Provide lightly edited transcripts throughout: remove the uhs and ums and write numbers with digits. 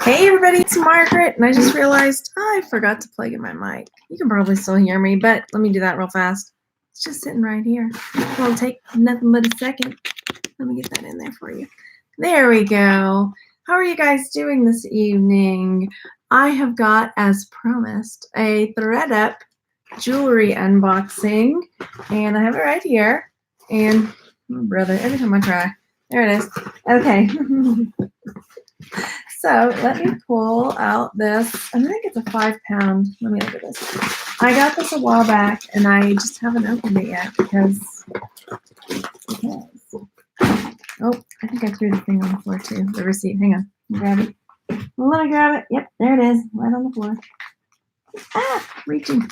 Hey everybody, it's Margaret, and I just realized I forgot to plug in my mic. You can probably still hear me, but let me do that real fast. It's just sitting right here. It won't take nothing but a second. Let me get that in there for you. There we go. How are you guys doing this evening? I have got, as promised, a ThredUp jewelry unboxing, and I have it right here. And, oh brother, every time I try, there it is. Okay. So let me pull out this. I think it's a 5-pound. Let me look at this. I got this a while back, and I just haven't opened it yet because. Oh, I think I threw the thing on the floor too. The receipt. Hang on. Grab it. Let me grab it. Yep, there it is, right on the floor. Ah, reaching.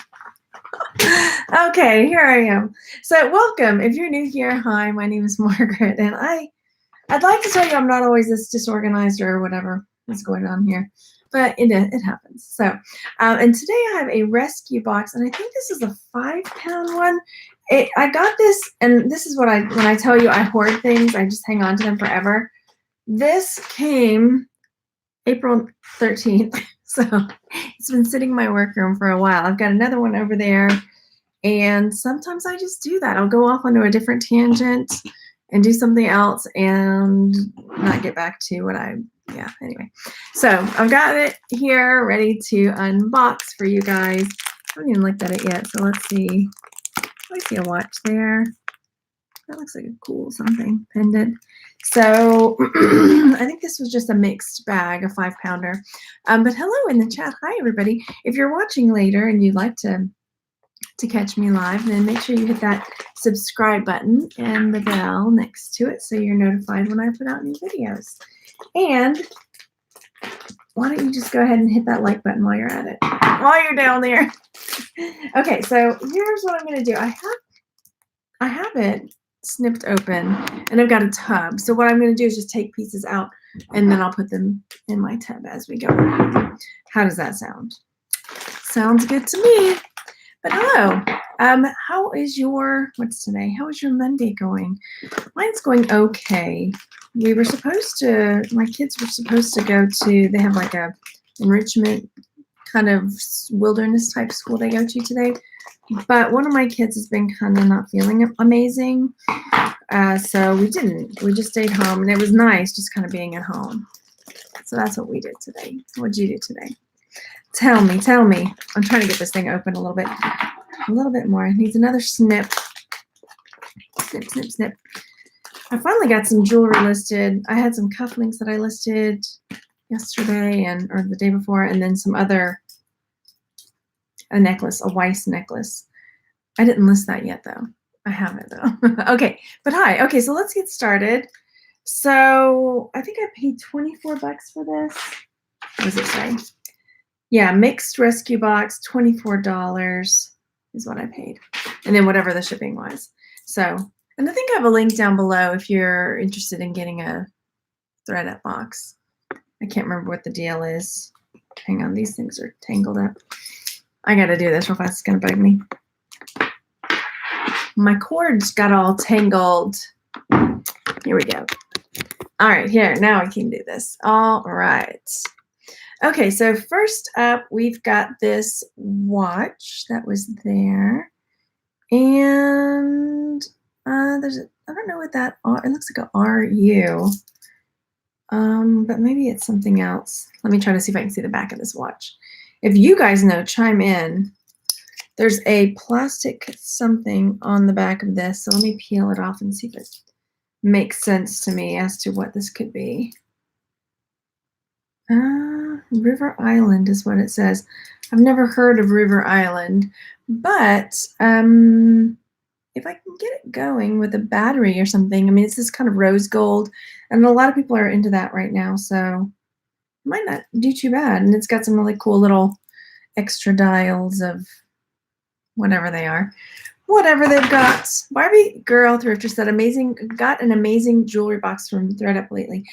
Okay, here I am. So welcome. If you're new here, hi, my name is Margaret, and I'd like to tell you I'm not always this disorganized or whatever is going on here, but it happens. So, and today I have a rescue box, and I think this is a 5-pound one. I got this, and this is what when I tell you I hoard things, I just hang on to them forever. This came April 13th, so it's been sitting in my workroom for a while. I've got another one over there, and sometimes I just do that. I'll go off onto a different tangent and do something else and not get back to what yeah, anyway. So I've got it here ready to unbox for you guys. I haven't even looked at it yet, so let's see. I see a watch there. That looks like a cool something, pendant. So I think this was just a mixed bag, a 5-pounder. But hello in the chat. Hi, everybody. If you're watching later and you'd like to catch me live, then make sure you hit that subscribe button and the bell next to it so you're notified when I put out new videos. And why don't you just go ahead and hit that like button while you're at it, while you're down there. Okay, so here's what I'm going to do. I have it snipped open, and I've got a tub. So what I'm going to do is just take pieces out, and then I'll put them in my tub as we go. How does that sound? Sounds good to me. But hello, how is what's today? How is your Monday going? Mine's going okay. We were supposed to, my kids were supposed to go to, they have like a enrichment kind of wilderness type school they go to today. But one of my kids has been kind of not feeling amazing. So we didn't. We just stayed home, and it was nice just kind of being at home. So that's what we did today. What did you do today? Tell me. I'm trying to get this thing open a little bit more. It needs another snip. Snip. I finally got some jewelry listed. I had some cufflinks that I listed yesterday or the day before, and then some other, a necklace, a Weiss necklace. I didn't list that yet though. I haven't though. Okay, but hi. Okay, so let's get started. So I think I paid 24 bucks for this. What does it say? Yeah, mixed rescue box, $24 is what I paid. And then whatever the shipping was. So, and I think I have a link down below if you're interested in getting a ThredUp box. I can't remember what the deal is. Hang on, these things are tangled up. I got to do this real fast. It's going to bug me. My cords got all tangled. Here we go. All right, here. Now I can do this. All right. Okay, so first up, we've got this watch that was there. And there's I don't know what that R, it looks like a RU. But maybe it's something else. Let me try to see if I can see the back of this watch. If you guys know, chime in. There's a plastic something on the back of this. So let me peel it off and see if it makes sense to me as to what this could be. River Island is what it says. I've never heard of River Island, but if I can get it going with a battery or something, I mean, it's this kind of rose gold, and a lot of people are into that right now, so it might not do too bad. And it's got some really cool little extra dials of whatever they are. Whatever they've got. Barbie Girl Thrifter said, got an amazing jewelry box from ThredUp lately.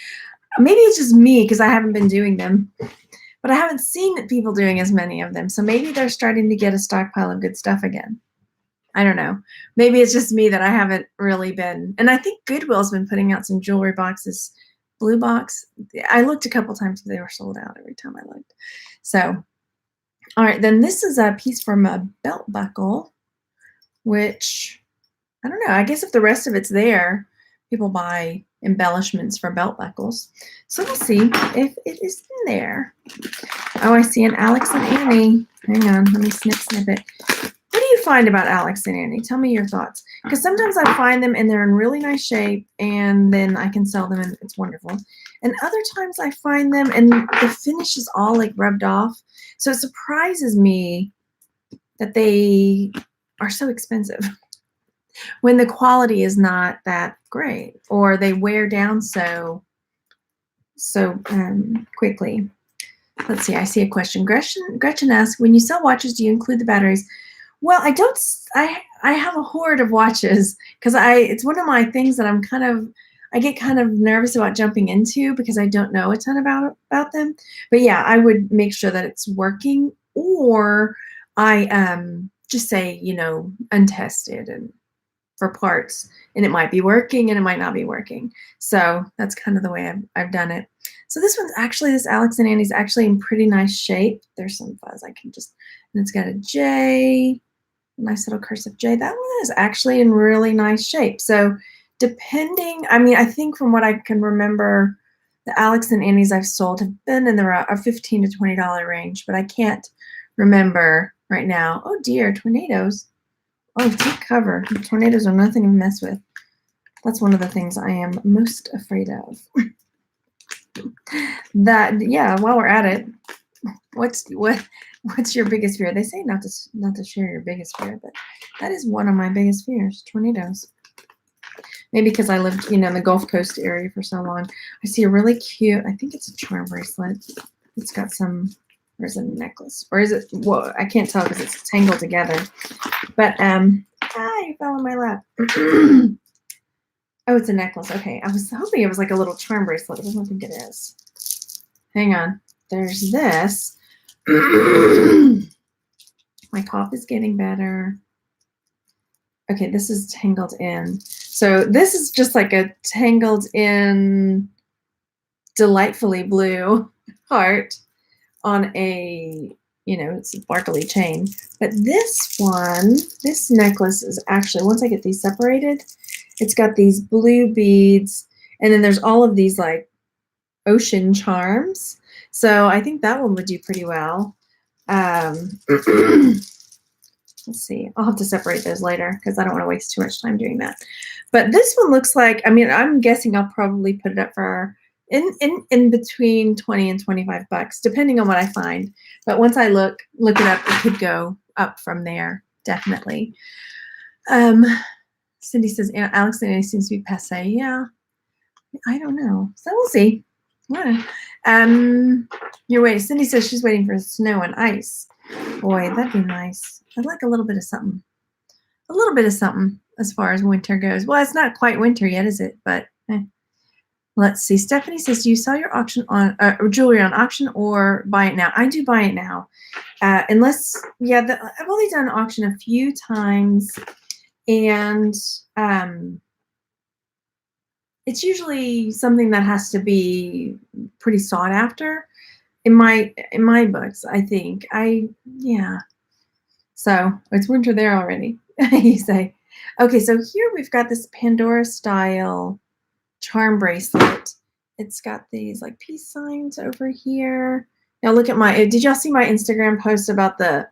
Maybe it's just me because I haven't been doing them, but I haven't seen people doing as many of them. So maybe they're starting to get a stockpile of good stuff again. I don't know. Maybe it's just me that I haven't really been. And I think Goodwill's been putting out some jewelry boxes blue box. I looked a couple times, but they were sold out every time I looked. So, all right, then this is a piece from a belt buckle, which I don't know. I guess if the rest of it's there, people buy embellishments for belt buckles. So we'll see if it is in there. Oh, I see an Alex and Annie. Hang on, let me snip it. What do you find about Alex and Annie? Tell me your thoughts. Because sometimes I find them and they're in really nice shape and then I can sell them and it's wonderful. And other times I find them and the finish is all like rubbed off. So it surprises me that they are so expensive when the quality is not that great or they wear down so quickly. Let's see, I see a question. Gretchen asks, when you sell watches, do you include the batteries? Well, I don't. I have a hoard of watches because it's one of my things that I get kind of nervous about jumping into because I don't know a ton about them. But yeah, I would make sure that it's working, or I just say, you know, untested and for parts, and it might be working and it might not be working. So that's kind of the way I've done it. So this one's actually, this Alex and Annie's actually in pretty nice shape. There's some fuzz I can just, and it's got a J, a nice little cursive J. That one is actually in really nice shape. So depending, I mean, I think from what I can remember, the Alex and Annie's I've sold have been in the $15 to $20 range, but I can't remember right now. Oh dear, tornadoes. Oh, take cover. Tornadoes are nothing to mess with. That's one of the things I am most afraid of. Yeah, while we're at it, what's your biggest fear? They say not to share your biggest fear, but that is one of my biggest fears, tornadoes. Maybe because I lived, you know, in the Gulf Coast area for so long. I see a really cute, I think it's a charm bracelet. It's got some, or is it a necklace? Or is it, well, I can't tell because it's tangled together. But, you fell in my lap. Oh, it's a necklace. Okay, I was hoping it was like a little charm bracelet, but I don't think it is. Hang on. There's this. My cough is getting better. Okay, this is tangled in. So this is just like a tangled in delightfully blue heart on a, you know, it's a sparkly chain. But this one, this necklace is actually, once I get these separated, it's got these blue beads, and then there's all of these like ocean charms. So I think that one would do pretty well. Let's see. I'll have to separate those later because I don't want to waste too much time doing that. But this one looks like, I mean, I'm guessing I'll probably put it up for in between 20 and 25 bucks, depending on what I find. But once I look it up, it could go up from there, definitely. Cindy says, Alex and Annie seems to be passe. Yeah, I don't know. So we'll see. Yeah. You're waiting. Cindy says she's waiting for snow and ice. Boy, that'd be nice. I'd like a little bit of something. A little bit of something as far as winter goes. Well, it's not quite winter yet, is it? But let's see. Stephanie says, do you sell your auction on jewelry on auction or buy it now? I do buy it now. Unless, yeah, I've only done auction a few times, and it's usually something that has to be pretty sought after in my books, I think. Yeah. So it's winter there already, you say. Okay, so here we've got this Pandora style charm bracelet. It's got these like peace signs over here. Now look at did y'all see my Instagram post about the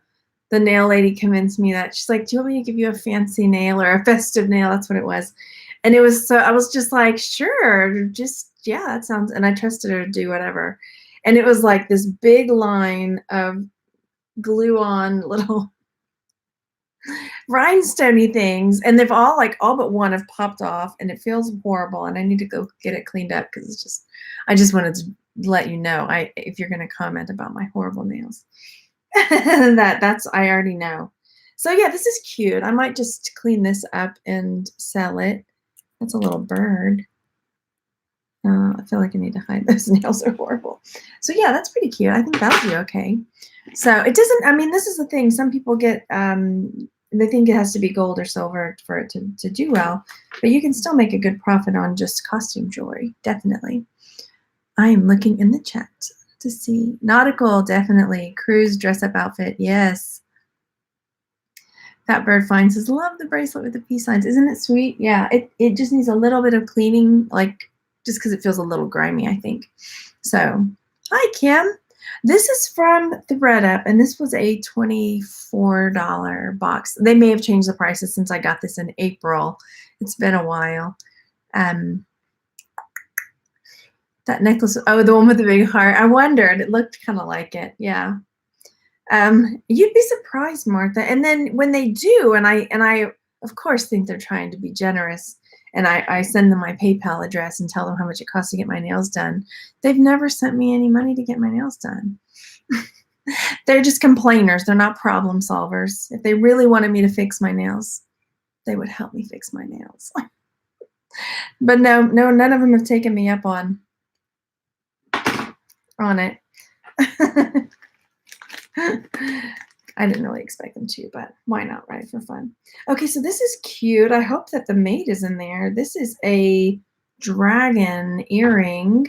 nail lady convinced me that she's like, do you want me to give you a fancy nail or a festive nail? That's what it was. And it was, so I was just like, sure, just, yeah, that sounds, and I trusted her to do whatever. And it was like this big line of glue on little rhinestoney things, and they've all but one have popped off, and it feels horrible, and I need to go get it cleaned up because it's just, I just wanted to let you know, if you're going to comment about my horrible nails, that's, I already know. So yeah, this is cute. I might just clean this up and sell it. That's a little bird. I feel like I need to hide those nails. Are horrible. So yeah, that's pretty cute. I think that'll be okay. So it doesn't, I mean, this is the thing. Some people get they think it has to be gold or silver for it to do well, but you can still make a good profit on just costume jewelry, definitely. I am looking in the chat to see. Nautical, definitely. Cruise dress-up outfit, yes. That bird finds says, love the bracelet with the peace signs. Isn't it sweet? Yeah, it just needs a little bit of cleaning, like just because it feels a little grimy, I think. So, hi, Kim. This is from ThredUp, and this was a $24 box. They may have changed the prices since I got this in April. It's been a while. That necklace, oh, the one with the big heart. I wondered. It looked kind of like it. Yeah. You'd be surprised, Martha. And then when they do, and I of course think they're trying to be generous, and I send them my PayPal address and tell them how much it costs to get my nails done. They've never sent me any money to get my nails done. They're just complainers. They're not problem solvers. If they really wanted me to fix my nails, they would help me fix my nails. But no, none of them have taken me up on it. I didn't really expect them to, but why not, right? For fun. Okay, so this is cute. I hope that the mate is in there. This is a dragon earring.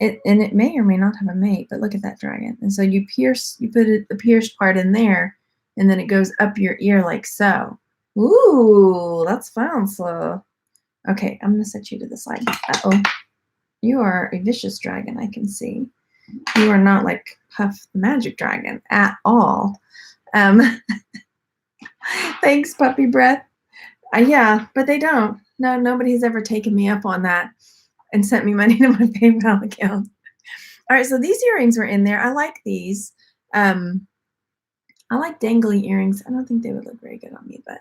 And it may or may not have a mate, but look at that dragon. And so you put the pierced part in there, and then it goes up your ear like so. Ooh, that's fancy. Okay, I'm gonna set you to the side. Uh-oh. You are a vicious dragon, I can see. You are not like Puff the Magic Dragon at all. Thanks, Puppy Breath. Yeah, but they don't. No, nobody's ever taken me up on that and sent me money to my PayPal account. All right, so these earrings were in there. I like these. I like dangly earrings. I don't think they would look very good on me, but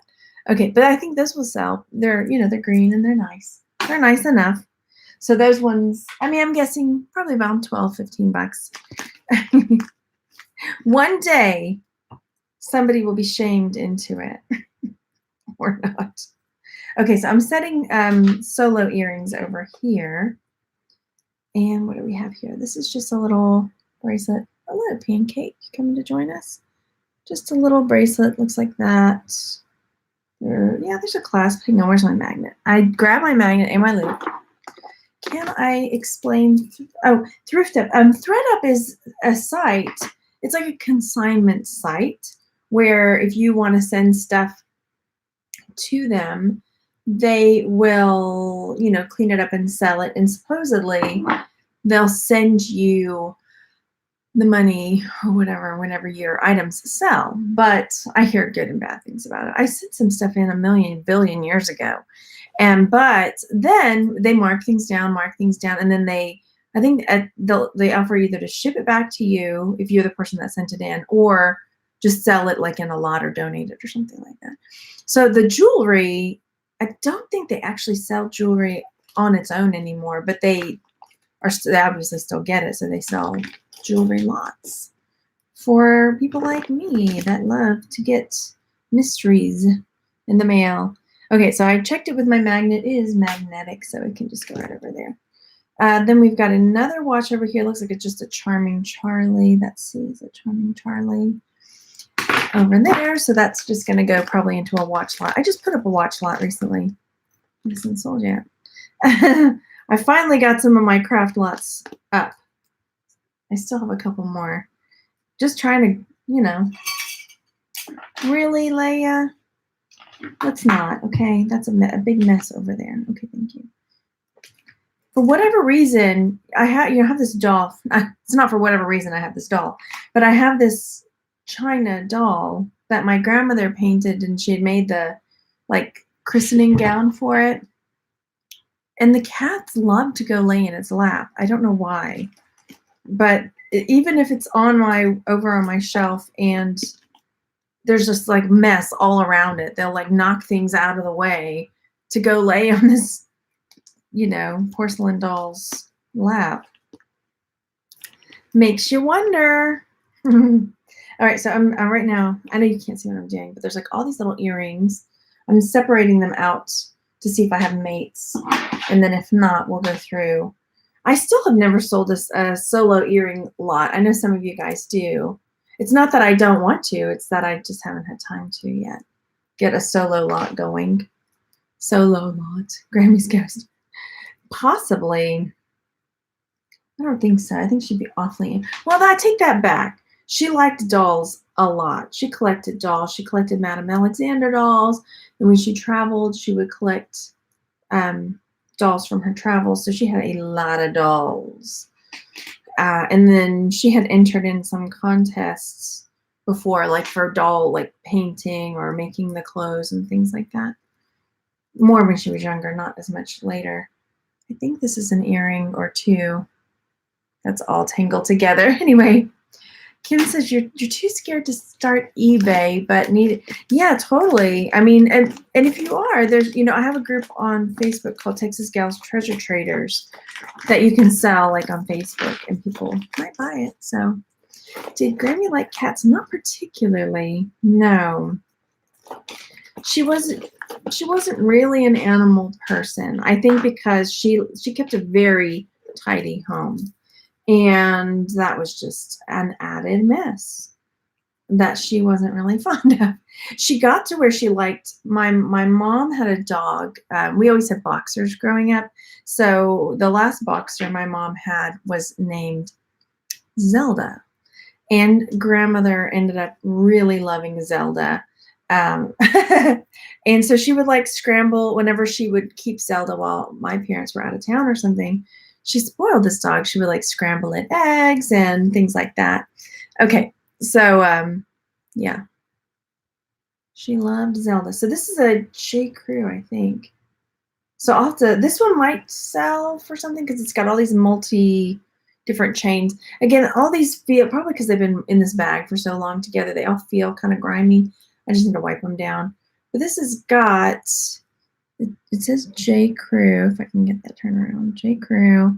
okay. But I think this will sell. They're they're green and they're nice. They're nice enough. So those ones, I mean, I'm guessing probably about 12, 15 bucks. One day, somebody will be shamed into it or not. Okay, so I'm setting solo earrings over here. And what do we have here? This is just a little bracelet. Hello, Pancake. You coming to join us? Just a little bracelet. Looks like that. Yeah, there's a clasp. Hang on, where's my magnet? I grabbed my magnet and my loop. Can I explain? Oh, ThriftUp. ThredUp is a site. It's like a consignment site where if you want to send stuff to them, they will, clean it up and sell it. And supposedly they'll send you the money or whatever whenever your items sell. But I hear good and bad things about it. I sent some stuff in a billion years ago. But then they mark things down, and then they offer either to ship it back to you if you're the person that sent it in, or just sell it like in a lot or donate it or something like that. So the jewelry, I don't think they actually sell jewelry on its own anymore, but they obviously still get it. So they sell jewelry lots for people like me that love to get mysteries in the mail. Okay, so I checked it with my magnet. It is magnetic, so it can just go right over there. Then we've got another watch over here. Looks like it's just a Charming Charlie. Let's see, is it Charming Charlie over there? So that's just going to go probably into a watch lot. I just put up a watch lot recently. It hasn't sold yet. I finally got some of my craft lots up. I still have a couple more. Just trying to, really, Leia. Let's not, okay? That's a big mess over there. Okay, thank you. For whatever reason, I have this doll. It's not for whatever reason I have this doll, but I have this China doll that my grandmother painted, and she had made the christening gown for it. And the cats love to go lay in its lap. I don't know why, but even if it's over on my shelf and there's just mess all around it, they'll knock things out of the way to go lay on this, porcelain doll's lap. Makes you wonder. All right, so I'm right now, I know you can't see what I'm doing, but there's all these little earrings. I'm separating them out to see if I have mates. And then if not, we'll go through. I still have never sold a solo earring lot. I know some of you guys do. It's not that I don't want to. It's that I just haven't had time to yet. get a solo lot going. Solo lot. Grammy's ghost. Possibly. I don't think so. I think she'd be awfully. Well, I take that back. She liked dolls a lot. She collected dolls. She collected Madame Alexander dolls. And when she traveled, she would collect dolls from her travels. So she had a lot of dolls. And then she had entered in some contests before, like for doll, like painting or making the clothes and things like that. More when she was younger, not as much later. I think this is an earring or two. That's all tangled together. Anyway, Kim says you're too scared to start eBay, but need. Yeah, totally. I mean, and if you are, there's, you know, I have a group on Facebook called Texas Gals Treasure Traders that you can sell like on Facebook, and people might buy it. So, did Grammy like cats? Not particularly. No, she wasn't really an animal person. I think because she kept a very tidy home. And that was just an added mess that she wasn't really fond of. She got to where she liked, my mom had a dog. We always had boxers growing up. So the last boxer my mom had was named Zelda. And grandmother ended up really loving Zelda. And so she would like scramble whenever she would keep Zelda while my parents were out of town or something. She spoiled this dog. She would like scramble in eggs and things like that. Okay, so yeah, she loved Zelda. So this is a J. Crew, I think. So I'll have to. This one might sell for something because it's got all these different chains. Again, all these feel, probably because they've been in this bag for so long together, they all feel kind of grimy. I just need to wipe them down. But this has got. It says J. Crew, if I can get that turned around. J. Crew.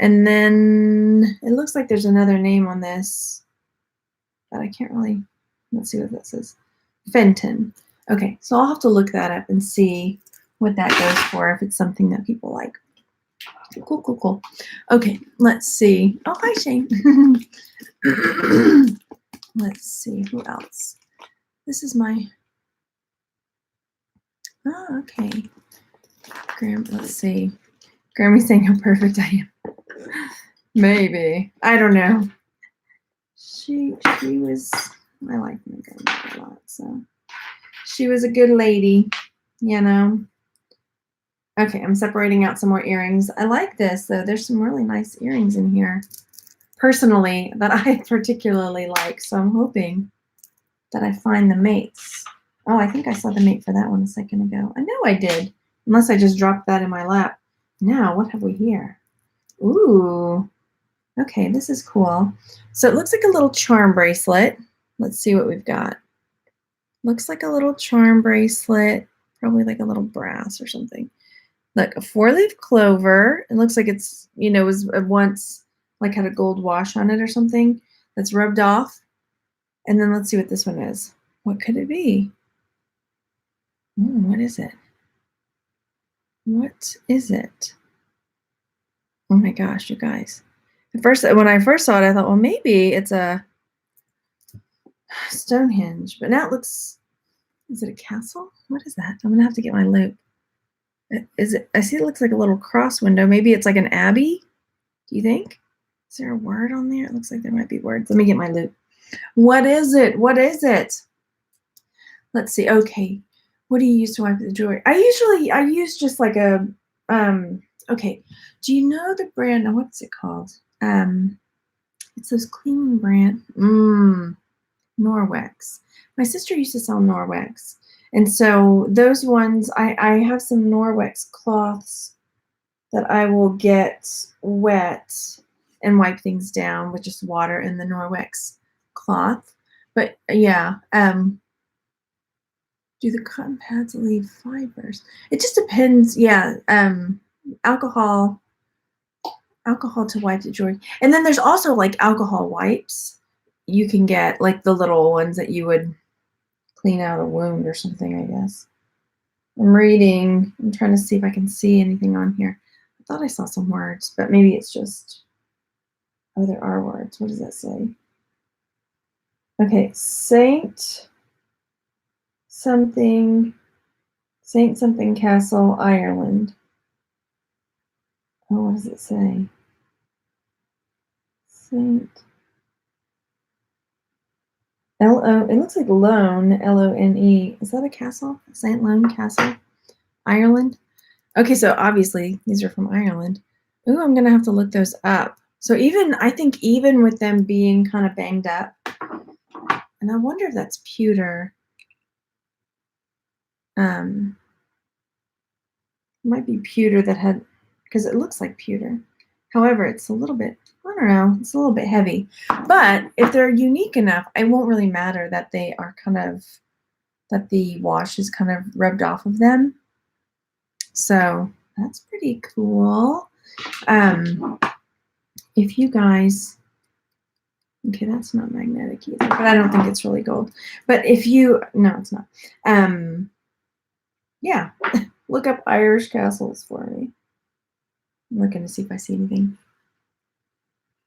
And then it looks like there's another name on this, but I can't really, let's see what that says. Fenton. Okay, so I'll have to look that up and see what that goes for, if it's something that people like. Cool, cool, cool. Okay, let's see. Oh, hi, Shane. Let's see, who else? This is my, oh, okay. Let's see. Grammy's saying how perfect I am. Maybe. I don't know. She was, I like my grandmother a lot, so she was a good lady, you know. Okay, I'm separating out some more earrings. I like this, though. There's some really nice earrings in here, personally, that I particularly like, so I'm hoping that I find the mates. Oh, I think I saw the mate for that one a second ago. I know I did, unless I just dropped that in my lap. Now, what have we here? Ooh, okay, this is cool. So it looks like a little charm bracelet. Let's see what we've got. Looks like a little charm bracelet, probably like a little brass or something. Look, a 4-leaf clover. It looks like it's, you know, was once like had a gold wash on it or something that's rubbed off. And then let's see what this one is. What could it be? What is it? What is it? Oh my gosh, you guys. At first, when I first saw it, I thought, well, maybe it's a Stonehenge. But now it looks, is it a castle? What is that? I'm going to have to get my loupe. Is it? I see it looks like a little cross window. Maybe it's like an abbey. Do you think? Is there a word on there? It looks like there might be words. Let me get my loupe. What is it? What is it? Let's see. Okay. What do you use to wipe the jewelry? I use just like a okay. Do you know the brand? What's it called? It's this cleaning brand. Norwex. My sister used to sell Norwex. And so those ones, I have some Norwex cloths that I will get wet and wipe things down with just water in the Norwex cloth. But yeah, do the cotton pads leave fibers? It just depends. Yeah, alcohol to wipe the jewelry. And then there's also like alcohol wipes. You can get like the little ones that you would clean out a wound or something, I guess. I'm reading. I'm trying to see if I can see anything on here. I thought I saw some words, but maybe it's just, oh, there are words. What does that say? Okay, Saint something, Saint something Castle, Ireland. Oh, what does it say? Saint L-O, it looks like Lone, L-O-N-E. Is that a castle? Saint Lone Castle, Ireland? Okay, so obviously these are from Ireland. Ooh, I'm gonna have to look those up. So even, I think even with them being kind of banged up, and I wonder if that's pewter. It might be pewter that had, because it looks like pewter. However, it's a little bit, I don't know, it's a little bit heavy. But if they're unique enough, it won't really matter that they are kind of, that the wash is kind of rubbed off of them. So that's pretty cool. If you guys, okay, that's not magnetic either, but I don't think it's really gold. But if you, no, it's not. Yeah, look up Irish castles for me. I'm looking to see if I see anything.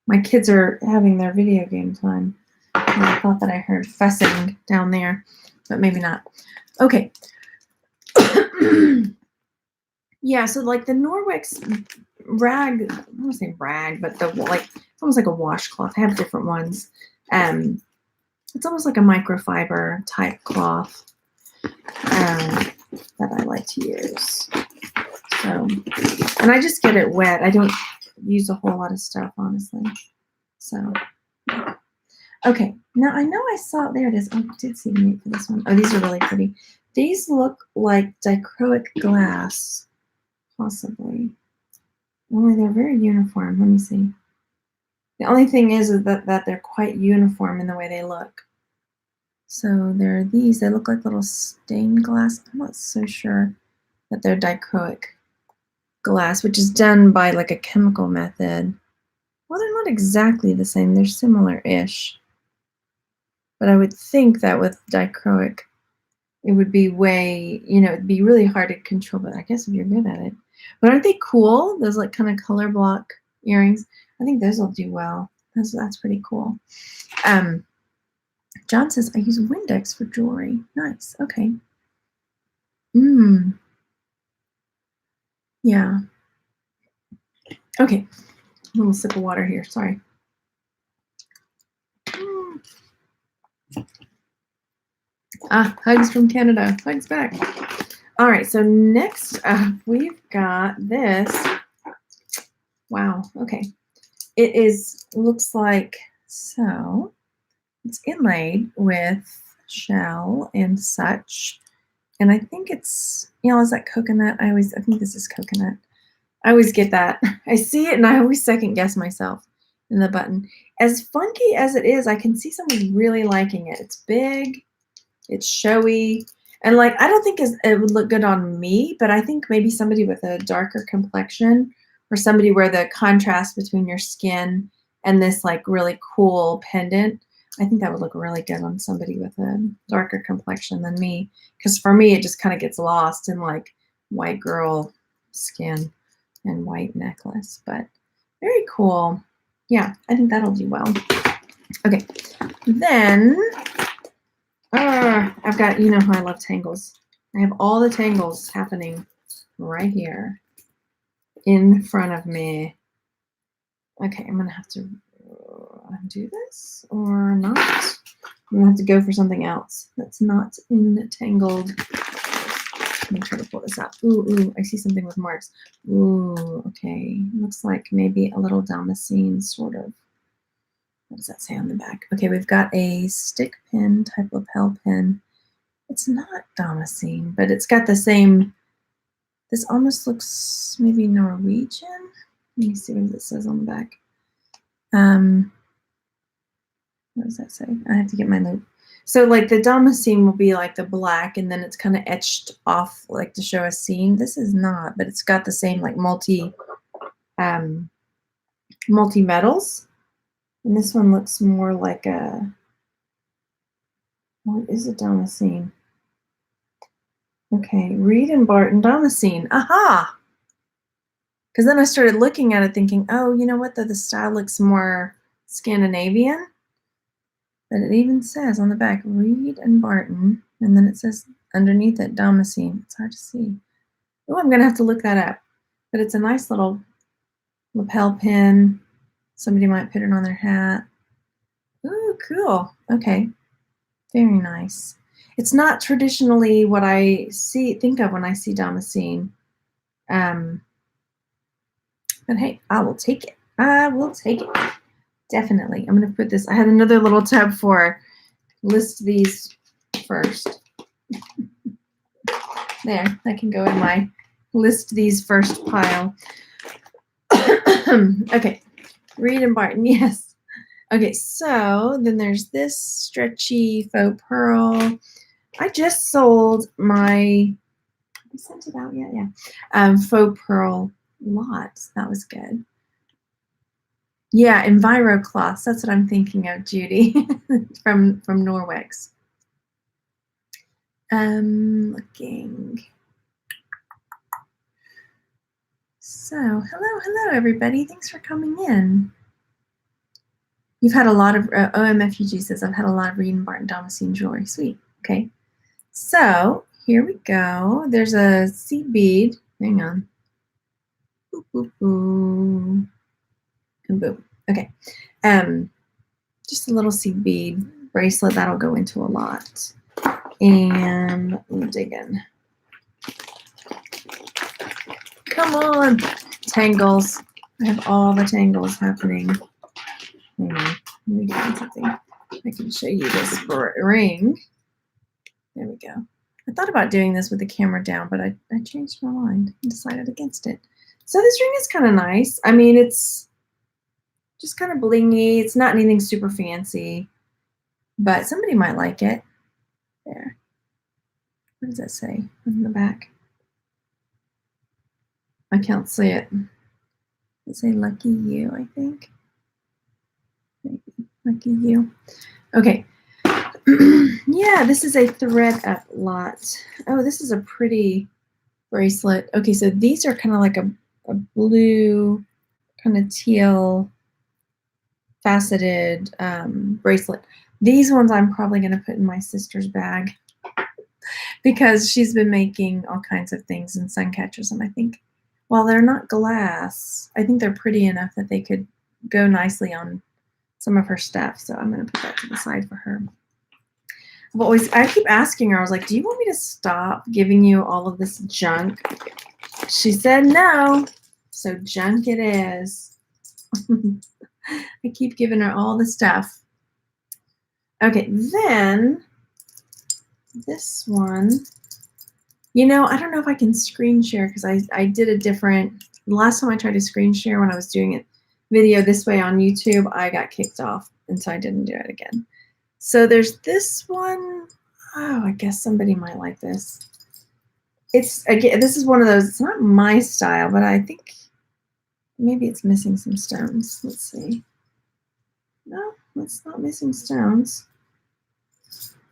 My kids are having their video game time. And I thought that I heard fussing down there, but maybe not. Okay. Yeah, so like the Norwex rag, I don't want to say rag, but the like, it's almost like a washcloth. I have different ones. It's almost like a microfiber type cloth that I like to use. So, and I just get it wet. I don't use a whole lot of stuff, honestly. So, okay. Now I know I saw, there it is. Oh, I did see the meat for this one. Oh, these are really pretty. These look like dichroic glass, possibly. Only they're very uniform. Let me see. The only thing is that they're quite uniform in the way they look. So there are these. They look like little stained glass. I'm not so sure that they're dichroic glass, which is done by like a chemical method. Well, they're not exactly the same. They're similar-ish. But I would think that with dichroic, it would be way, you know, it'd be really hard to control, but I guess if you're good at it. But aren't they cool? Those like kind of color block earrings. I think those will do well. That's pretty cool. John says, I use Windex for jewelry. Nice. Okay. Yeah. Okay. A little sip of water here. Sorry. Ah, hugs from Canada. Hugs back. All right. So next up, we've got this. Wow. Okay. It is, looks like, so it's inlaid with shell and such. And I think it's, you know, is that coconut? I think this is coconut. I always get that. I see it and I always second guess myself in the button. As funky as it is, I can see someone really liking it. It's big, it's showy, and like, I don't think it would look good on me, but I think maybe somebody with a darker complexion or somebody where the contrast between your skin and this like really cool pendant, I think that would look really good on somebody with a darker complexion than me. Because for me, it just kind of gets lost in like white girl skin and white necklace, but very cool. Yeah, I think that'll do well. Okay, then I've got, you know how I love tangles. I have all the tangles happening right here in front of me. Okay, I'm gonna have to do this or not. I'm gonna have to go for something else that's not in Tangled. Let me try to pull this out. Ooh, I see something with marks. Ooh, okay. Looks like maybe a little damascene, sort of. What does that say on the back? Okay, we've got a stick pin type lapel pin. It's not damascene, but it's got the same, this almost looks maybe Norwegian. Let me see what it says on the back. What does that say? I have to get my loop. So like the damascene will be like the black and then it's kind of etched off like to show a seam. This is not, but it's got the same like multi-metals. And this one looks more like a, what is a damascene? Okay, Reed and Barton damascene. Aha! Because then I started looking at it thinking, oh, you know what? The style looks more Scandinavian. But it even says on the back, Reed and Barton. And then it says, underneath it, damascene. It's hard to see. Oh, I'm going to have to look that up. But it's a nice little lapel pin. Somebody might put it on their hat. Ooh, cool. Okay. Very nice. It's not traditionally what I think of when I see damascene. But hey, I will take it. I will take it. Definitely. I'm going to put this. I had another little tab for list these first. There, that can go in my list these first pile. Okay, Reed and Barton, yes. Okay, so then there's this stretchy faux pearl. I just sold my, I sent it out yet? Yeah. Faux pearl lot. That was good. Yeah, Enviro cloths. That's what I'm thinking of, Judy, from Norwex. Looking. So, hello, everybody. Thanks for coming in. You've had a lot of, OMFUG says, I've had a lot of Reed and Barton damascene jewelry. Sweet. Okay. So, here we go. There's a seed bead. Hang on. Boop, boop, boop. And boom. Okay. Just a little seed bead bracelet. That'll go into a lot. And let me dig in. Come on. Tangles. I have all the tangles happening. Hang on. Let me find something. I can show you this ring. There we go. I thought about doing this with the camera down, but I changed my mind and decided against it. So this ring is kind of nice. I mean, it's just kind of blingy. It's not anything super fancy, but somebody might like it. There. What does that say on the back? I can't see it. It say lucky you, I think. Maybe lucky you. Okay. Yeah, this is a ThredUp lot. Oh, this is a pretty bracelet. Okay, so these are kind of like a blue, kind of teal faceted bracelet. These ones I'm probably going to put in my sister's bag because she's been making all kinds of things in sun catchers, and I think while they're not glass, I think they're pretty enough that they could go nicely on some of her stuff. So I'm going to put that to the side for her. I keep asking her, I was like, do you want me to stop giving you all of this junk? She said no. So junk it is. I keep giving her all the stuff. Okay, then this one, you know, I don't know if I can screen share because I did a different, the last time I tried to screen share when I was doing it video this way on YouTube, I got kicked off, and so I didn't do it again. So there's this one. Oh, I guess somebody might like this. It's, again, this is one of those, it's not my style, but I think maybe it's missing some stones. Let's see. No, it's not missing stones.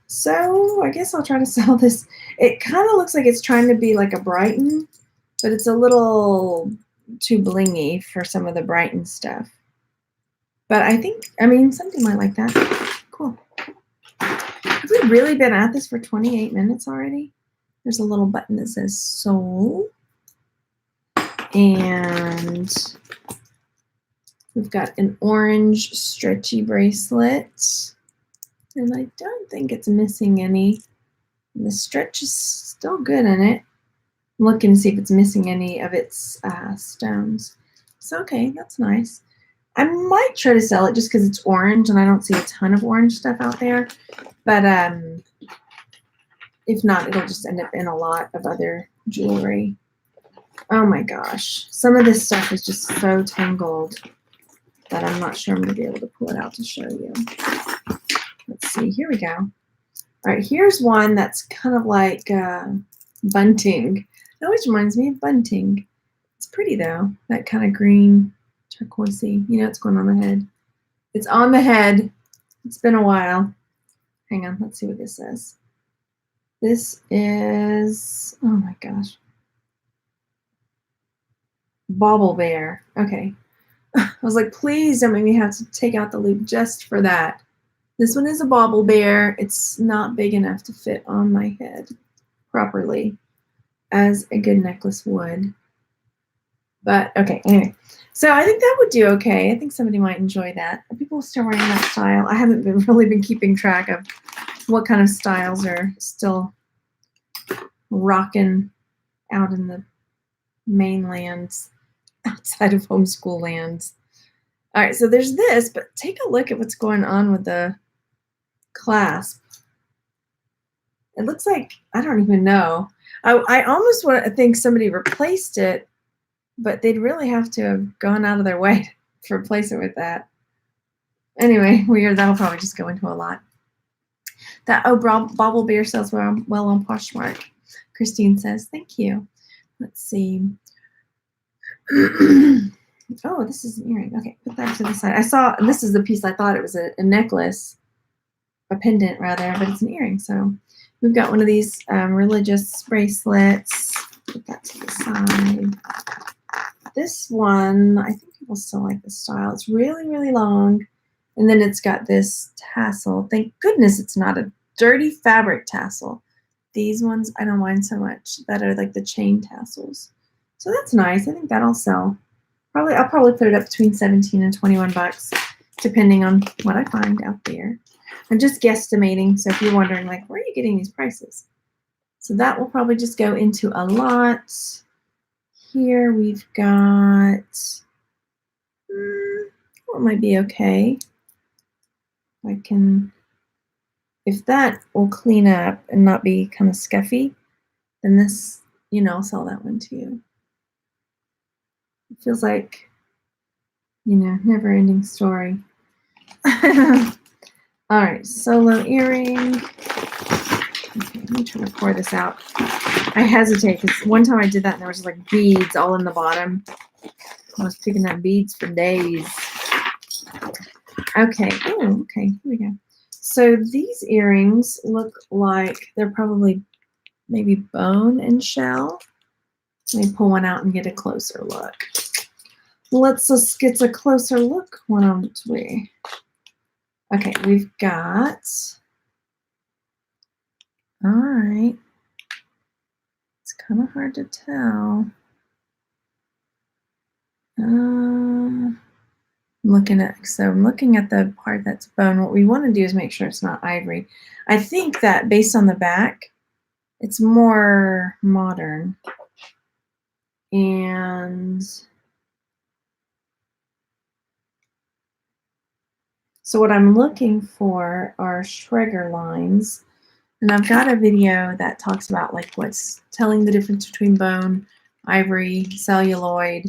So I guess I'll try to sell this. It kind of looks like it's trying to be like a Brighton, but it's a little too blingy for some of the Brighton stuff. But I think, I mean, something might like that. Cool. Have we really been at this for 28 minutes already? There's a little button that says soul. And we've got an orange stretchy bracelet. And I don't think it's missing any. The stretch is still good in it. I'm looking to see if it's missing any of its stones. So, okay, that's nice. I might try to sell it just because it's orange and I don't see a ton of orange stuff out there. But if not, it'll just end up in a lot of other jewelry. Oh my gosh. Some of this stuff is just so tangled that I'm not sure I'm going to be able to pull it out to show you. Let's see. Here we go. All right. Here's one that's kind of like bunting. It always reminds me of bunting. It's pretty, though. That kind of green turquoisey. You know what's going on the head. It's on the head. It's been a while. Hang on. Let's see what this says. This is, oh my gosh. Bauble bear. Okay. I was like, please don't make me have to take out the loop just for that. This one is a bauble bear. It's not big enough to fit on my head. properly as a good necklace would. But okay, anyway. So I think that would do okay. I think somebody might enjoy that. Are people still wearing that style? I haven't really been keeping track of what kind of styles are still rocking out in the mainlands outside of homeschool lands. All right, so there's this, but take a look at what's going on with the clasp. It looks like, I don't even know. I almost want to think somebody replaced it, but they'd really have to have gone out of their way to replace it with that. Anyway, weird. That'll probably just go into a lot. That bauble beer sells well on Poshmark. Christine says, thank you. Let's see. Oh, this is an earring. Okay, put that to the side. I saw, this is the piece I thought it was a necklace, a pendant rather, but it's an earring. So we've got one of these religious bracelets. Put that to the side. This one, I think people still like this style. It's really, really long. And then it's got this tassel. Thank goodness it's not a dirty fabric tassel. These ones I don't mind so much that are like the chain tassels. So that's nice. I think that'll sell. I'll probably put it up between 17 and 21 bucks, depending on what I find out there. I'm just guesstimating. So if you're wondering, like, where are you getting these prices? So that will probably just go into a lot. Here we've got, what might be okay. I can, if that will clean up and not be kind of scuffy, then this, I'll sell that one to you. It feels like, never ending story. All right, solo earring. Okay, let me try to pour this out. I hesitate because one time I did that and there was like beads all in the bottom. I was picking up beads for days. Okay. Oh, okay. Here we go. So these earrings look like they're probably maybe bone and shell. Let me pull one out and get a closer look. Let's just get a closer look, why don't we? Okay, we've got, all right. It's kind of hard to tell. I'm looking at the part that's bone. What we want to do is make sure it's not ivory. I think that based on the back, it's more modern. And so what I'm looking for are Schreger lines. And I've got a video that talks about like what's telling the difference between bone, ivory, celluloid,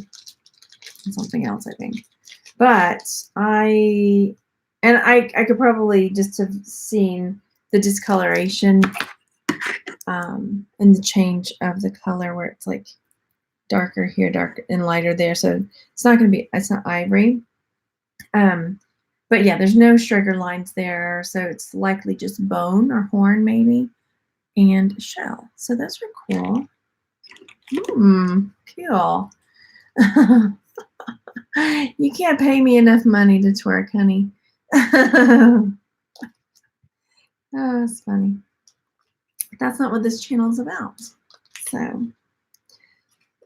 and something else, I think. But I could probably just have seen the discoloration and the change of the color where it's like darker here, darker and lighter there. So it's not ivory. But yeah, there's no Schreger lines there. So it's likely just bone or horn maybe and shell. So those are cool. Cool. You can't pay me enough money to twerk, honey. Oh, it's funny. That's not what this channel is about. So, and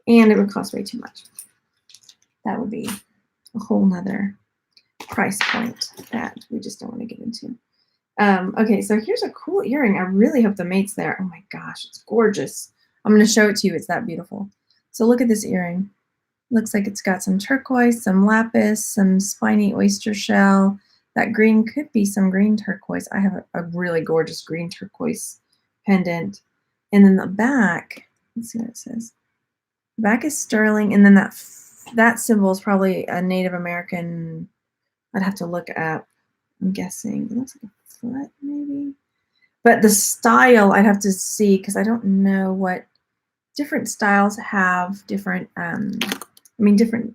it would cost way too much. That would be a whole nother price point that we just don't want to get into. Okay, so here's a cool earring. I really hope the mate's there. Oh my gosh, it's gorgeous. I'm going to show it to you. It's that beautiful. So look at this earring. Looks like it's got some turquoise, some lapis, some spiny oyster shell. That green could be some green turquoise. I have a really gorgeous green turquoise pendant. And then the back, let's see what it says. The back is sterling, and then that symbol is probably a Native American. I'd have to look up. I'm guessing it looks like a foot, maybe. But the style I'd have to see because I don't know what different styles have different. Different.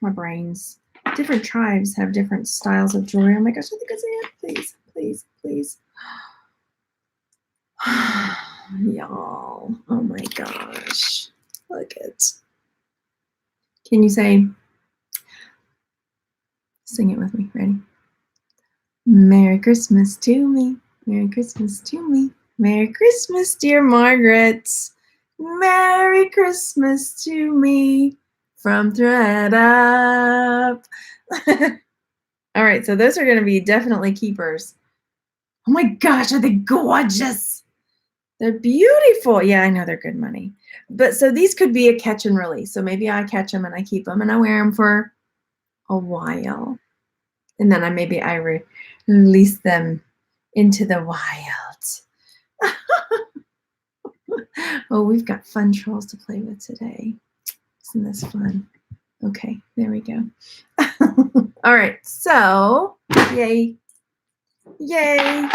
My brains. Different tribes have different styles of jewelry. Oh my gosh, I think I see it. Please, please, please. Y'all. Oh my gosh. Look it. Can you say, sing it with me? Ready? Merry Christmas to me. Merry Christmas to me. Merry Christmas, dear Margaret. Merry Christmas to me from ThredUp. All right, so those are going to be definitely keepers. Oh my gosh, are they gorgeous? They're beautiful. Yeah, I know they're good money. But so these could be a catch and release. So maybe I catch them and I keep them and I wear them for a while. And then I release them into the wild. Oh, we've got fun trolls to play with today. Isn't this fun? Okay, there we go. All right, so yay. Yay.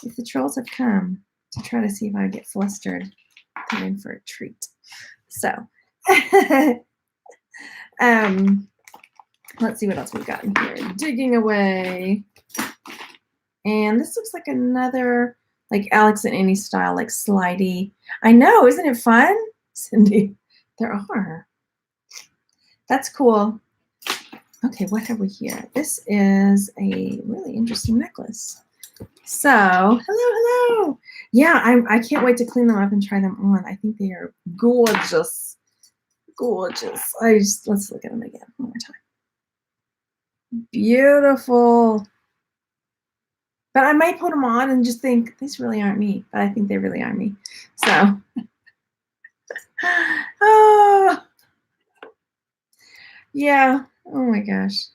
If the trolls have come to try to see if I get flustered, they're in for a treat. So, let's see what else we've got in here. Digging away. And this looks like another, like Alex and Annie style, like slidey. I know, isn't it fun, Cindy? There are. That's cool. Okay, what have we here? This is a really interesting necklace. So, hello. Yeah, I can't wait to clean them up and try them on. I think they are gorgeous. Gorgeous. Let's look at them again one more time. Beautiful. But I might put them on and just think, these really aren't me. But I think they really are me. So, oh, yeah. Oh my gosh.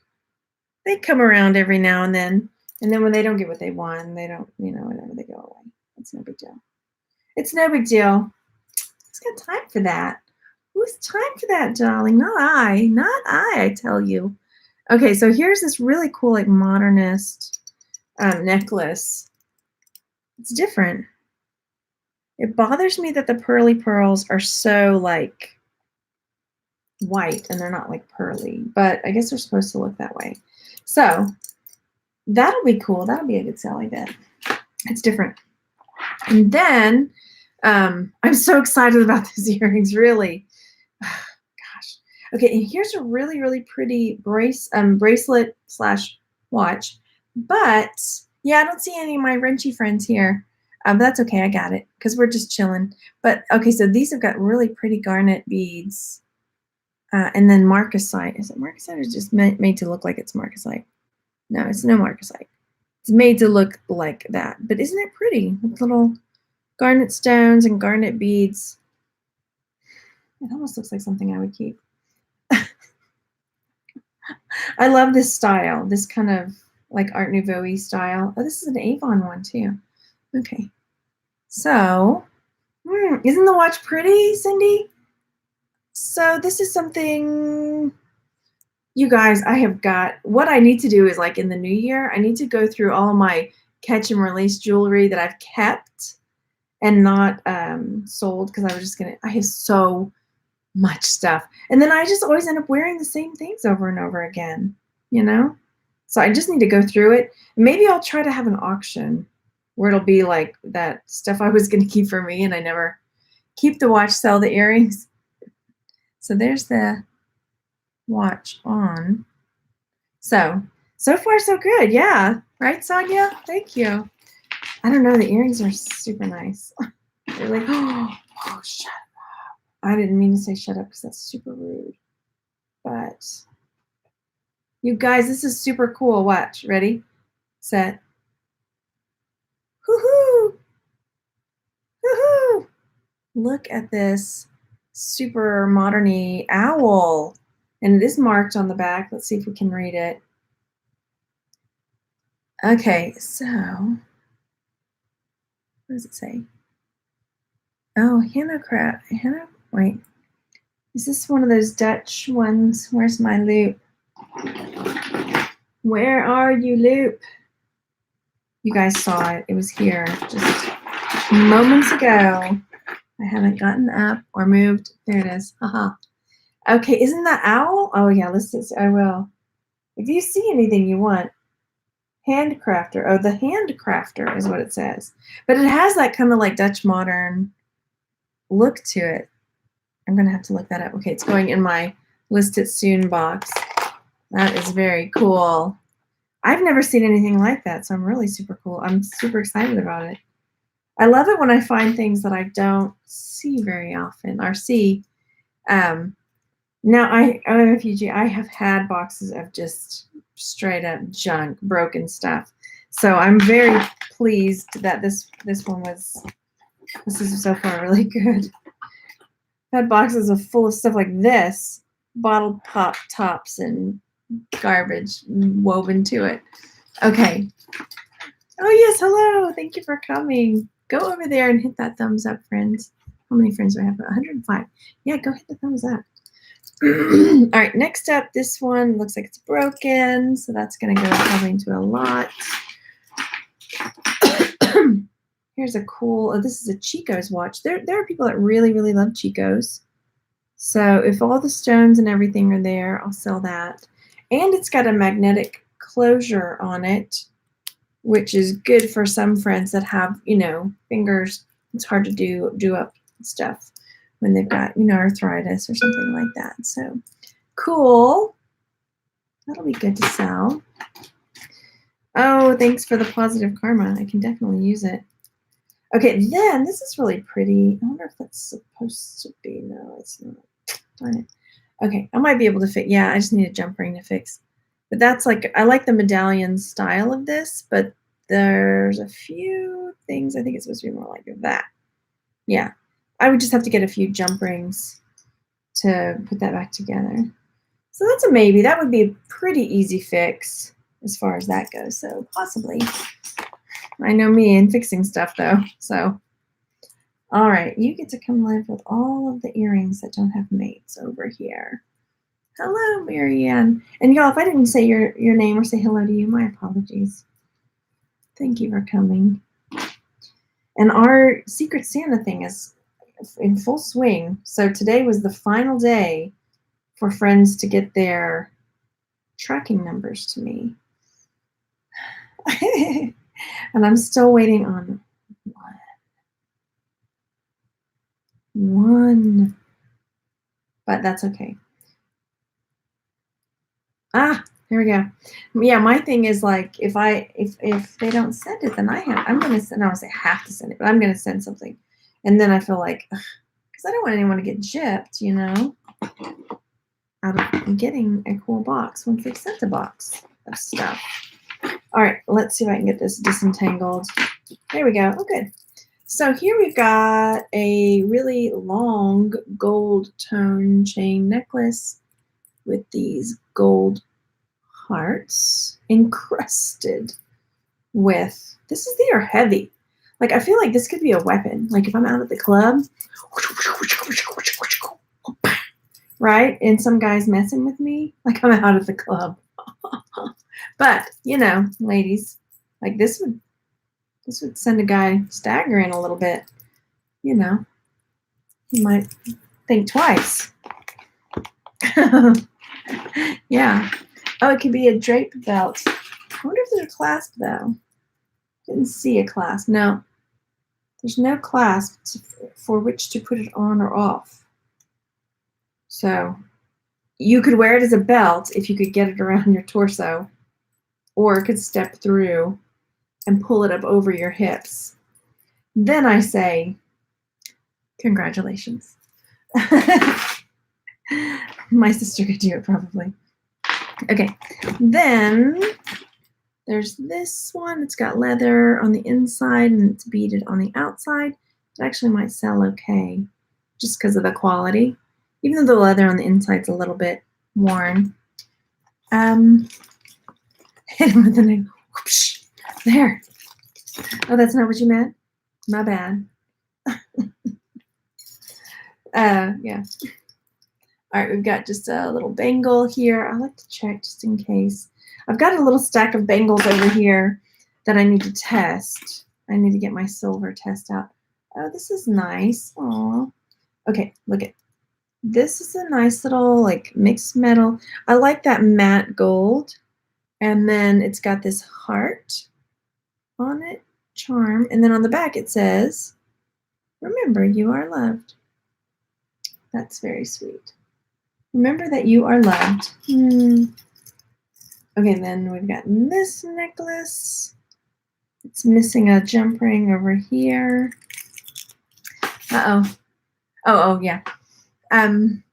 They come around every now and then. And then when they don't get what they want, they don't, whatever, they go away. It's no big deal. It's no big deal. Who's got time for that? Who's time for that, darling? Not I. Not I tell you. Okay, so here's this really cool, like, modernist necklace. It's different. It bothers me that the pearly pearls are so, like, white, and they're not, like, pearly. But I guess they're supposed to look that way. So that'll be cool. That'll be a good sell, I bet. It's different. And then I'm so excited about these earrings, really. Gosh. Okay, and here's a really, really pretty bracelet / watch. But yeah, I don't see any of my wrenchy friends here. But that's okay, I got it, because we're just chilling. But okay, so these have got really pretty garnet beads. And then marcasite. Is it marcasite or just made to look like it's marcasite? No, it's no marcasite. It's made to look like that. But isn't it pretty? With little garnet stones and garnet beads. It almost looks like something I would keep. I love this style. This kind of like Art Nouveau-y style. Oh, this is an Avon one too. Okay. So, isn't the watch pretty, Cindy? So this is something, you guys, I have got, what I need to do is, like, in the new year, I need to go through all of my catch and release jewelry that I've kept and not sold, because I have so much stuff. And then I just always end up wearing the same things over and over again, So I just need to go through it. Maybe I'll try to have an auction where it'll be like that stuff I was going to keep for me and I never keep the watch, sell the earrings. So there's the watch on. So far so good. Yeah. Right, Sonia? Thank you. I don't know. The earrings are super nice. They're like, oh, shut up. I didn't mean to say shut up because that's super rude. But you guys, this is super cool. Watch. Ready? Set. Hoo-hoo! Hoo-hoo! Look at this super modern-y owl. And it is marked on the back. Let's see if we can read it. Okay, so what does it say? Oh, wait. Is this one of those Dutch ones? Where's my loop? Where are you, loop? You guys saw it. It was here just moments ago. I haven't gotten up or moved. There it is. Haha. Okay, isn't that owl? Oh yeah, I will. If you see anything you want, handcrafter. Oh, the handcrafter is what it says. But it has that kind of like Dutch modern look to it. I'm gonna have to look that up. Okay, it's going in my list it soon box. That is very cool. I've never seen anything like that, so I'm really super cool. I'm super excited about it. I love it when I find things that I don't see very often or see. Now I OMFUG, I have had boxes of just straight up junk, broken stuff. So I'm very pleased that this is so far really good. I've had boxes full of stuff like this, bottle pop tops and garbage woven to it. Okay. Oh yes, hello. Thank you for coming. Go over there and hit that thumbs up, friends. How many friends do I have? 105. Yeah, go hit the thumbs up. All right, next up, this one looks like it's broken, so that's going to go probably into a lot. Here's a cool, this is a Chico's watch. There are people that really, really love Chico's. So if all the stones and everything are there, I'll sell that. And it's got a magnetic closure on it, which is good for some friends that have, fingers. It's hard to do up stuff when they've got, arthritis or something like that. So cool. That'll be good to sell. Oh, thanks for the positive karma. I can definitely use it. Okay, then this is really pretty. I wonder if that's supposed to be. No, it's not. Darn it. Okay, I might be able to fix. Yeah, I just need a jump ring to fix. But that's like, I like the medallion style of this, but there's a few things. I think it's supposed to be more like that. Yeah, I would just have to get a few jump rings to put that back together. So that's a maybe. That would be a pretty easy fix as far as that goes. So possibly. I know me and fixing stuff though. So, all right, you get to come live with all of the earrings that don't have mates over here. Hello, Marianne. And y'all, if I didn't say your name or say hello to you, my apologies. Thank you for coming. And our Secret Santa thing is in full swing. So today was the final day for friends to get their tracking numbers to me. And I'm still waiting on one. But that's okay. Ah, here we go. Yeah, my thing is like if they don't send it, then I'm gonna send. I don't say have to send it, but I'm gonna send something, and then I feel like because I don't want anyone to get gypped, out of getting a cool box once they've sent a box of stuff. All right, let's see if I can get this disentangled. There we go. Oh, good. So here we've got a really long gold tone chain necklace with these gold hearts encrusted with, they are heavy. Like, I feel like this could be a weapon. Like if I'm out at the club, right? And some guy's messing with me, like I'm out at the club. But, ladies, like this would send a guy staggering a little bit. He might think twice. Yeah. Oh, it could be a drape belt. I wonder if there's a clasp though. Didn't see a clasp. No. There's no clasp for which to put it on or off. So you could wear it as a belt if you could get it around your torso, or it could step through and pull it up over your hips. Then I say, congratulations. My sister could do it probably. Okay, then there's this one. It's got leather on the inside and it's beaded on the outside. It actually might sell okay just because of the quality, even though the leather on the inside's a little bit worn. Hit him with the knife. Whoosh, there. Oh, that's not what you meant? My bad. Yeah. All right, we've got just a little bangle here. I like to check just in case. I've got a little stack of bangles over here that I need to test. I need to get my silver test out. Oh, this is nice. Aw. Okay, look at this. Is a nice little like mixed metal. I like that matte gold. And then it's got this heart on it, charm. And then on the back it says, remember, you are loved. That's very sweet. Remember that you are loved. Okay, then we've got this necklace. It's missing a jump ring over here. Uh-oh. Oh, yeah. Leather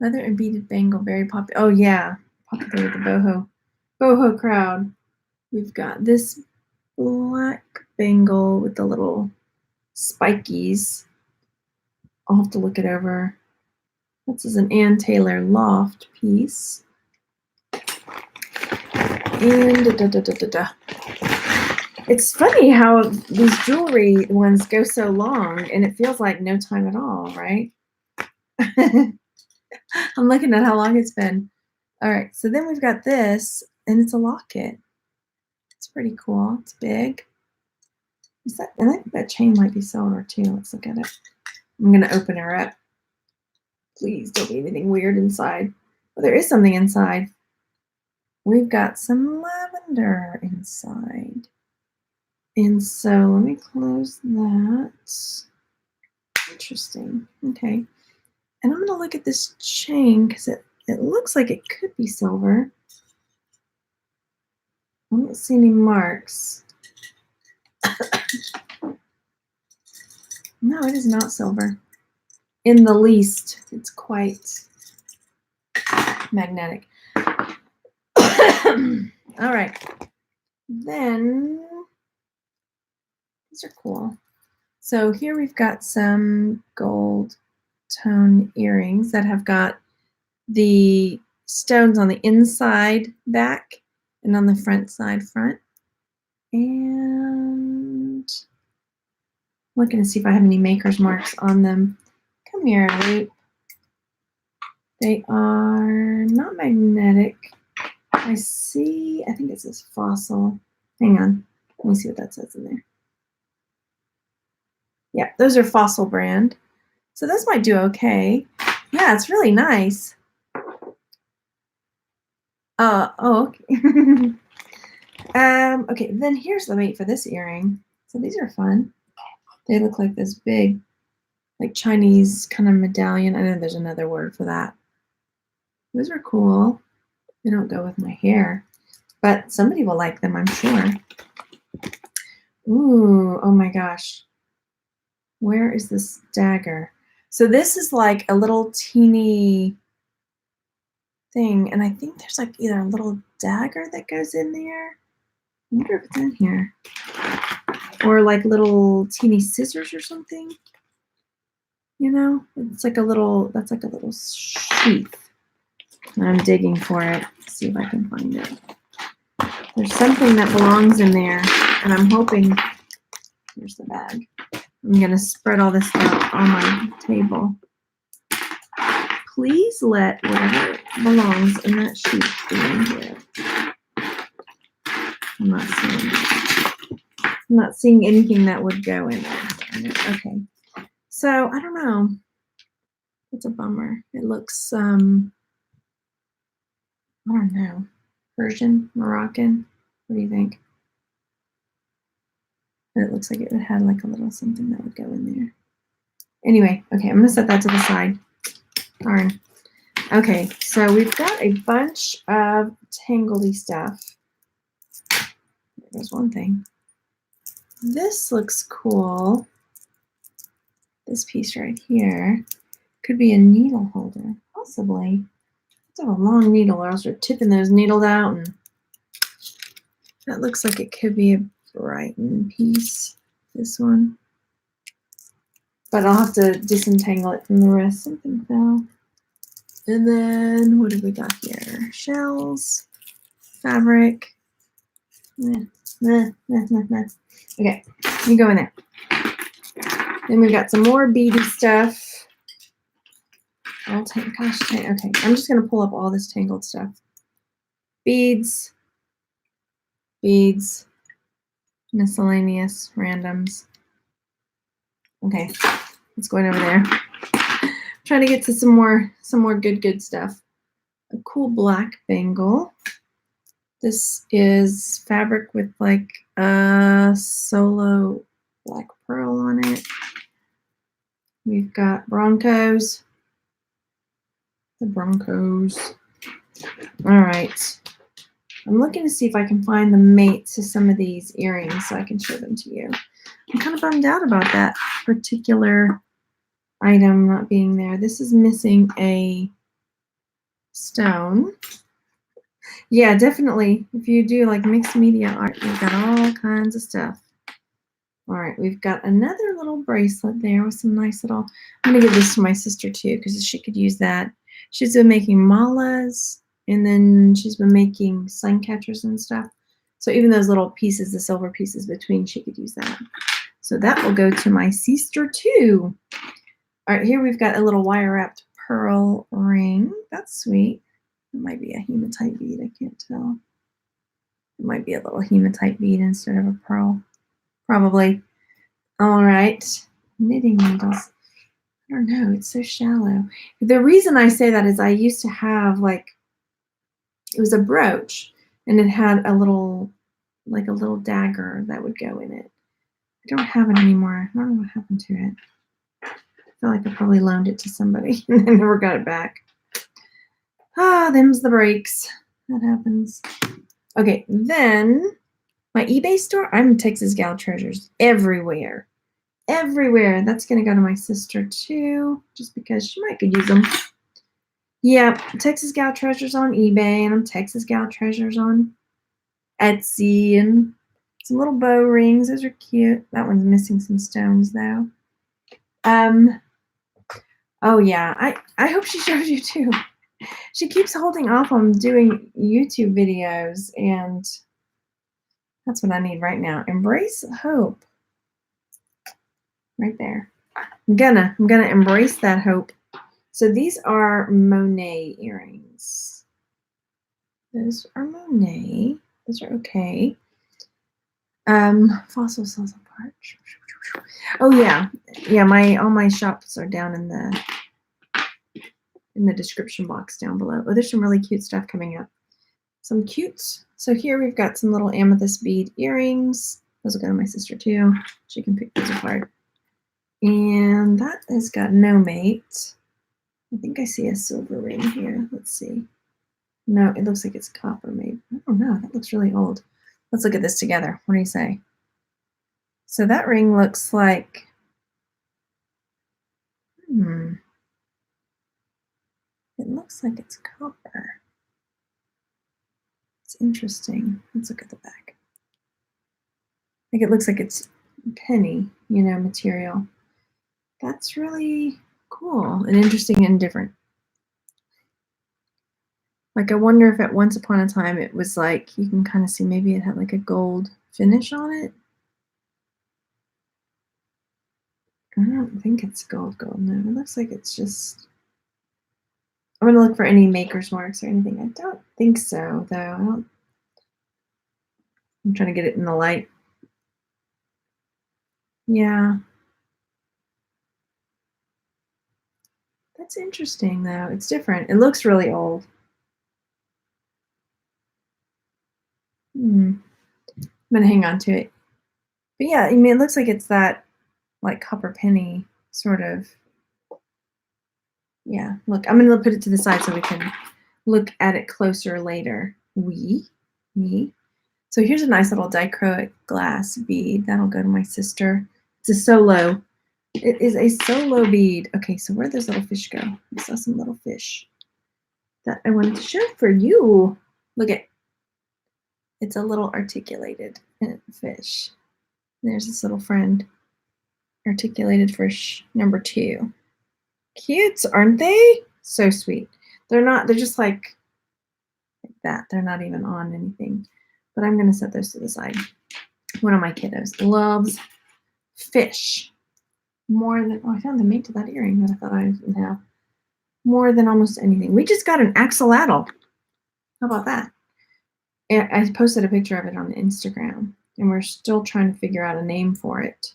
and beaded bangle, very popular. Oh, yeah. Popular with the boho crowd. We've got this black bangle with the little spikies. I'll have to look it over. This is an Ann Taylor loft piece. And it's funny how these jewelry ones go so long and it feels like no time at all, right? I'm looking at how long it's been. All right, so then we've got this, and it's a locket. It's pretty cool. It's big. I think that chain might be silver too. Let's look at it. I'm gonna open her up. Please don't be anything weird inside. Well, there is something inside. We've got some lavender inside. And so let me close that. Interesting. Okay. And I'm gonna look at this chain because it looks like it could be silver. I don't see any marks. No, it is not silver. In the least, it's quite magnetic. All right. Then, these are cool. So here we've got some gold tone earrings that have got the stones on the inside back and on the front side front. And looking to see if I have any maker's marks on them. Come here, Loop. They are not magnetic. I think it says fossil. Hang on. Let me see what that says in there. Yeah, those are Fossil brand. So those might do okay. Yeah, it's really nice. Oh, okay. Okay, then here's the mate for this earring. So these are fun. They look like this big, like Chinese kind of medallion. I know there's another word for that. Those are cool. They don't go with my hair, but somebody will like them, I'm sure. Ooh, oh my gosh. Where is this dagger? So this is like a little teeny thing, and I think there's like either a little dagger that goes in there. I wonder if it's in here. Or like little teeny scissors or something. You know, it's like a little, that's like a little sheath. I'm digging for it. Let's see if I can find it. There's something that belongs in there, and I'm hoping, here's the bag. I'm gonna spread all this out on my table. Please let whatever belongs in that sheet be in here. I'm not seeing anything that would go in there. Okay. So I don't know. It's a bummer. It looks I don't know. Persian, Moroccan. What do you think? But it looks like it would have like a little something that would go in there. Anyway, okay, I'm gonna set that to the side. Darn. Okay, so we've got a bunch of tangly stuff. There's one thing. This looks cool. This piece right here could be a needle holder, possibly. It's a long needle, or else you're tipping those needles out, and that looks like it could be a Brighton piece. This one, but I'll have to disentangle it from the rest. Something fell. And then what have we got here? Shells, fabric. Okay, you go in there. Then we've got some more beady stuff. Okay, I'm just gonna pull up all this tangled stuff. Beads, miscellaneous, randoms. Okay, it's going over there. Trying to get to some more good stuff. A cool black bangle. This is fabric with like a solo black pearl on it. We've got Broncos. The Broncos. All right. I'm looking to see if I can find the mates to some of these earrings so I can show them to you. I'm kind of bummed out about that particular item not being there. This is missing a stone. Yeah, definitely. If you do like mixed media art, you've got all kinds of stuff. All right, we've got another little bracelet there with some nice little, I'm gonna give this to my sister too, because she could use that. She's been making malas, and then she's been making sun catchers and stuff. So even those little pieces, the silver pieces between, she could use that. So that will go to my sister too. All right, here we've got a little wire wrapped pearl ring. That's sweet. It might be a hematite bead, I can't tell. It might be a little hematite bead instead of a pearl. Probably. All right. Knitting needles. I don't know. It's so shallow. The reason I say that is I used to have like, it was a brooch and it had a little, like a little dagger that would go in it. I don't have it anymore. I don't know what happened to it. I feel like I probably loaned it to somebody and then never got it back. Ah, them's the breaks. That happens. Okay, then my eBay store, I'm Texas Gal Treasures everywhere. Everywhere. That's going to go to my sister too, just because she might could use them. Yeah, Texas Gal Treasures on eBay, and I'm Texas Gal Treasures on Etsy, and some little bow rings. Those are cute. That one's missing some stones though. Oh yeah, I hope she shows you too. She keeps holding off on doing YouTube videos, and that's what I need right now. Embrace hope. Right there. I'm gonna embrace that hope. So these are Monet earrings. Those are Monet. Those are okay. Fossil cells apart. Oh yeah. Yeah, all my shops are down in the description box down below. Oh, there's some really cute stuff coming up. Some cutes. So here we've got some little amethyst bead earrings. Those will go to my sister too. She can pick those apart. And that has got no mate. I think I see a silver ring here. Let's see. No, it looks like it's copper maybe. I don't know. That looks really old. Let's look at this together. What do you say? So that ring looks like, it looks like it's copper. It's interesting. Let's look at the back. Like it looks like it's penny, material. That's really cool and interesting and different. Like I wonder if at once upon a time it was like, you can kind of see maybe it had like a gold finish on it. I don't think it's gold. No, it looks like it's just, I'm gonna look for any maker's marks or anything. I don't think so though. I'm trying to get it in the light. Yeah. That's interesting though. It's different. It looks really old. I'm gonna hang on to it. But yeah, I mean, it looks like it's that like copper penny sort of. Yeah, look, I'm gonna put it to the side so we can look at it closer later. Me. So here's a nice little dichroic glass bead. That'll go to my sister. It's a solo. It is a solo bead. Okay, so where'd those little fish go? I saw some little fish that I wanted to show for you. Look at, it's a little articulated fish. There's this little friend. Articulated fish number 2. Cute, aren't they? So sweet. They're just like that. They're not even on anything. But I'm going to set those to the side. One of my kiddos loves fish more than, I found the mate to that earring that I thought I didn't have. More than almost anything. We just got an axolotl. How about that? I posted a picture of it on Instagram, and we're still trying to figure out a name for it.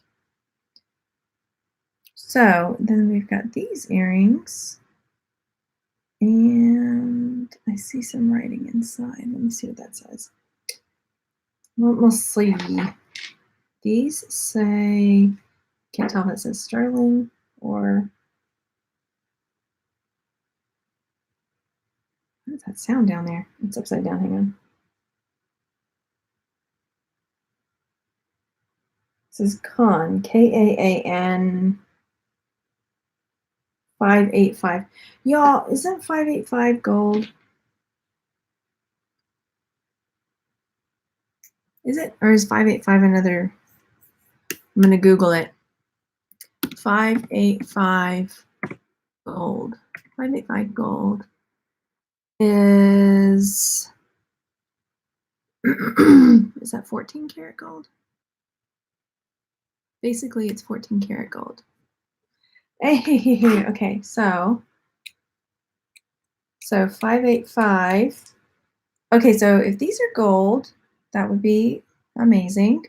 So then we've got these earrings, and I see some writing inside. Let me see what that says. We'll see. These say, can't tell if it says sterling or, what does that sound down there? It's upside down, hang on. This is Kan, Kaan 585. Y'all, isn't 585 gold? Is it? Or is 585 another? I'm going to Google it. 585 gold. 585 gold is is that 14 karat gold? Basically, it's 14 karat gold. Hey, okay, so 585. Okay, so if these are gold, that would be amazing.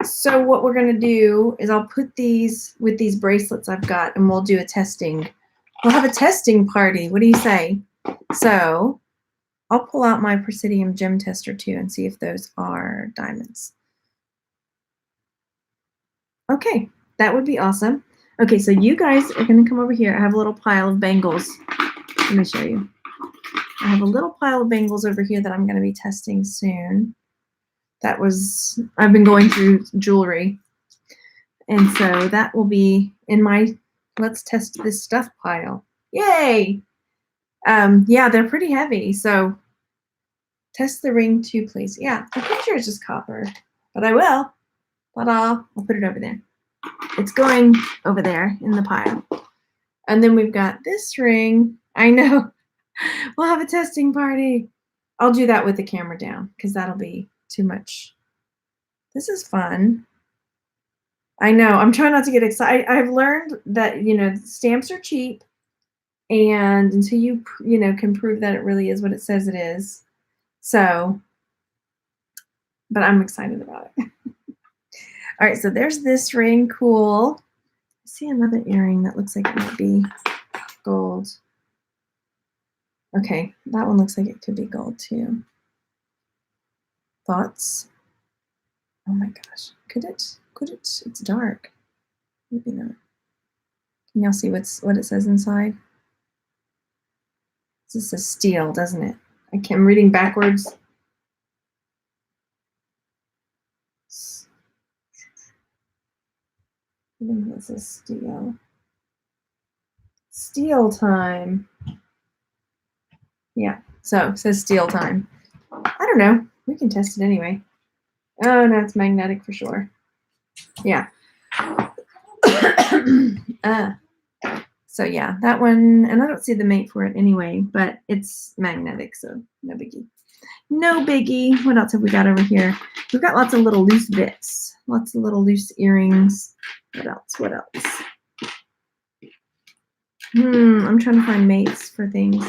So what we're going to do is I'll put these with these bracelets I've got, and we'll do a testing. We'll have a testing party. What do you say? So I'll pull out my Presidium gem tester too and see if those are diamonds. Okay, that would be awesome. Okay, so you guys are going to come over here. I have a little pile of bangles. Let me show you. I have a little pile of bangles over here that I'm going to be testing soon. I've been going through jewelry. And so that will be in my let's test this stuff pile. Yay! Yeah, they're pretty heavy. So test the ring too, please. Yeah, I'm pretty sure it's just copper, but I will. Ta-da! I'll put it over there. It's going over there in the pile. And then we've got this ring. I know. We'll have a testing party. I'll do that with the camera down because that'll be too much. This is fun. I know. I'm trying not to get excited. I've learned that, stamps are cheap. And until you can prove that it really is what it says it is. So, but I'm excited about it. All right, so there's this ring. Cool. I see another earring that looks like it might be gold. Okay, that one looks like it could be gold too. Thoughts? Oh my gosh. Could it? It's dark. Maybe not. Can y'all see what it says inside? This says steel, doesn't it? I'm reading backwards. I think this is steel. Steel time. Yeah, so it says steel time. I don't know. We can test it anyway. Oh, no, it's magnetic for sure. Yeah. So yeah, that one, and I don't see the mate for it anyway, but it's magnetic, so no biggie. No biggie. What else have we got over here? We've got lots of little loose bits, lots of little loose earrings. What else? I'm trying to find mates for things.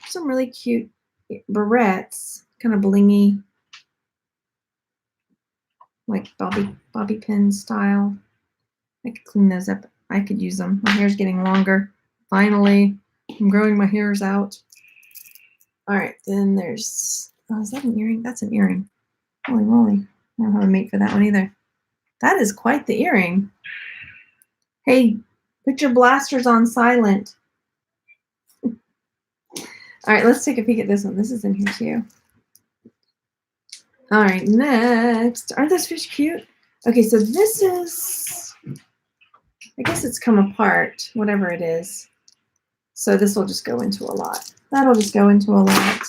Some really cute barrettes, kind of blingy, like bobby pin style. I could clean those up. I could use them. My hair's getting longer. Finally, I'm growing my hairs out. All right, then there's, is that an earring? That's an earring. Holy moly. I don't have a mate for that one either. That is quite the earring. Hey, put your blasters on silent. All right, let's take a peek at this one. This is in here too. All right, next. Aren't those fish cute? Okay, so this is, I guess it's come apart, whatever it is. So this will just go into a lot. That'll just go into a lot.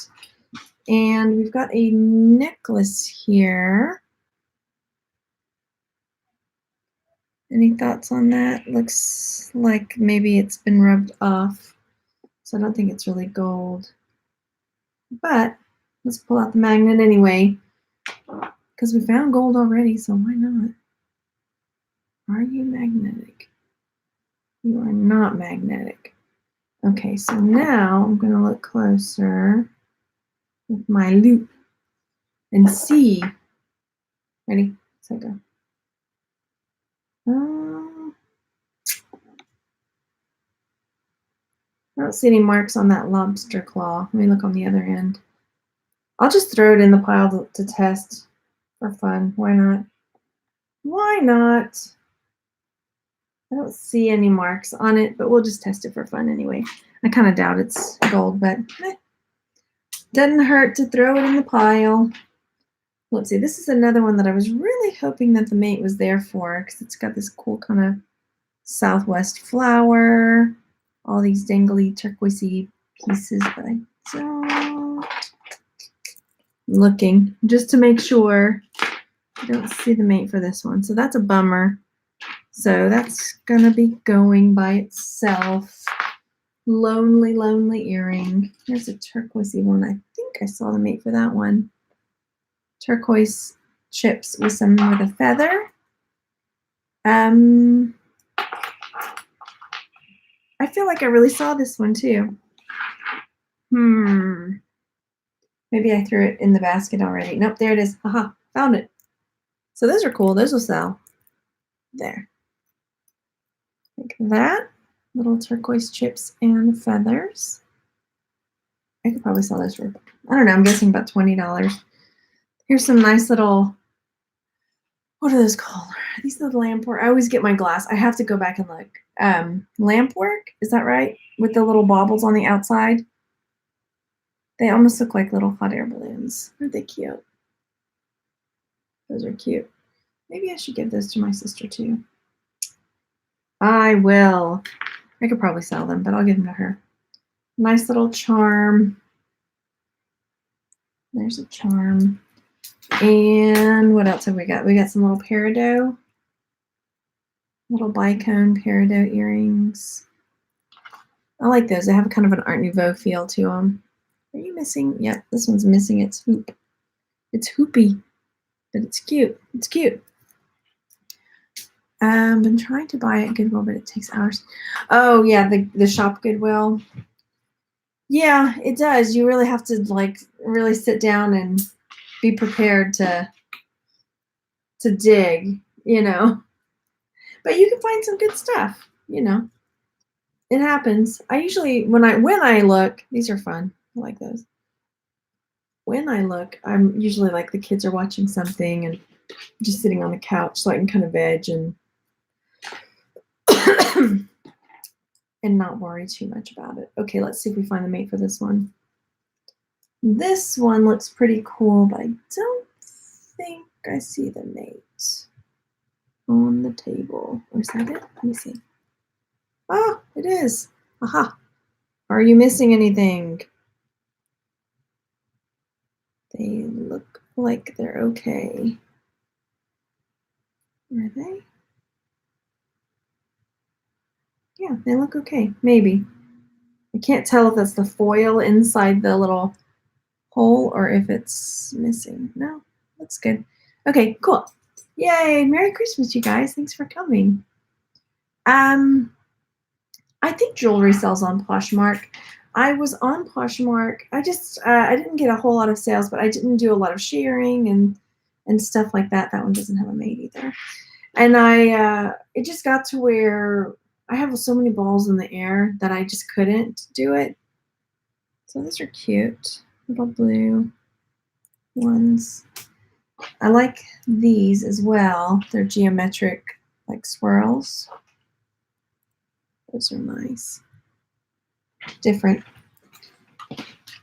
And we've got a necklace here. Any thoughts on that? Looks like maybe it's been rubbed off. So I don't think it's really gold. But let's pull out the magnet anyway, because we found gold already, so why not? Are you magnetic? You are not magnetic. Okay, so now I'm going to look closer with my loop and see. Ready? Set, go. I don't see any marks on that lobster claw. Let me look on the other end. I'll just throw it in the pile to test for fun. Why not? Why not? I don't see any marks on it, but we'll just test it for fun anyway. I kind of doubt it's gold, but doesn't hurt to throw it in the pile. Let's see. This is another one that I was really hoping that the mate was there for because it's got this cool kind of Southwest flower, all these dangly turquoisey pieces, but I don't. I'm looking just to make sure. I don't see the mate for this one, so that's a bummer. So that's gonna be going by itself. Lonely, lonely earring. Here's a turquoisey one. I think I saw the mate for that one. Turquoise chips with a feather. I feel like I really saw this one too. Maybe I threw it in the basket already. Nope, there it is. Haha, found it. So those are cool. Those will sell. There. Like that. Little turquoise chips and feathers. I could probably sell those for, I don't know, I'm guessing about $20. Here's some nice little, what are those called? These little lamp work. I always get my glass. I have to go back and look. Lamp work, is that right? With the little baubles on the outside. They almost look like little hot air balloons. Aren't they cute? Those are cute. Maybe I should give those to my sister too. I will. I could probably sell them, but I'll give them to her. Nice little charm. There's a charm. And what else have we got? We got some little peridot. Little bicone peridot earrings. I like those. They have kind of an Art Nouveau feel to them. Are you missing? Yep, this one's missing its hoop. It's hoopy, but it's cute. It's cute. Been trying to buy it at Goodwill, but it takes hours. Oh yeah, the shop Goodwill. Yeah, it does. You really have to like really sit down and be prepared to dig, you know. But you can find some good stuff, you know. It happens. I usually when I look, these are fun. I like those. When I look, I'm usually like the kids are watching something and just sitting on the couch so I can kind of veg and and not worry too much about it. Okay, let's see if we find the mate for this one. This one looks pretty cool, but I don't think I see the mate on the table. Or is that it? Let me see. Oh, it is. Aha. Are you missing anything? They look like they're okay. Are they? Yeah, they look okay. Maybe. I can't tell if that's the foil inside the little hole or if it's missing. No, looks good. Okay, cool. Yay! Merry Christmas, you guys. Thanks for coming. I think jewelry sells on Poshmark. I was on Poshmark. I didn't get a whole lot of sales, but I didn't do a lot of sharing and stuff like that. That one doesn't have a mate either. And it just got to where I have so many balls in the air that I just couldn't do it. So these are cute, little blue ones. I like these as well. They're geometric, like swirls. Those are nice. Different.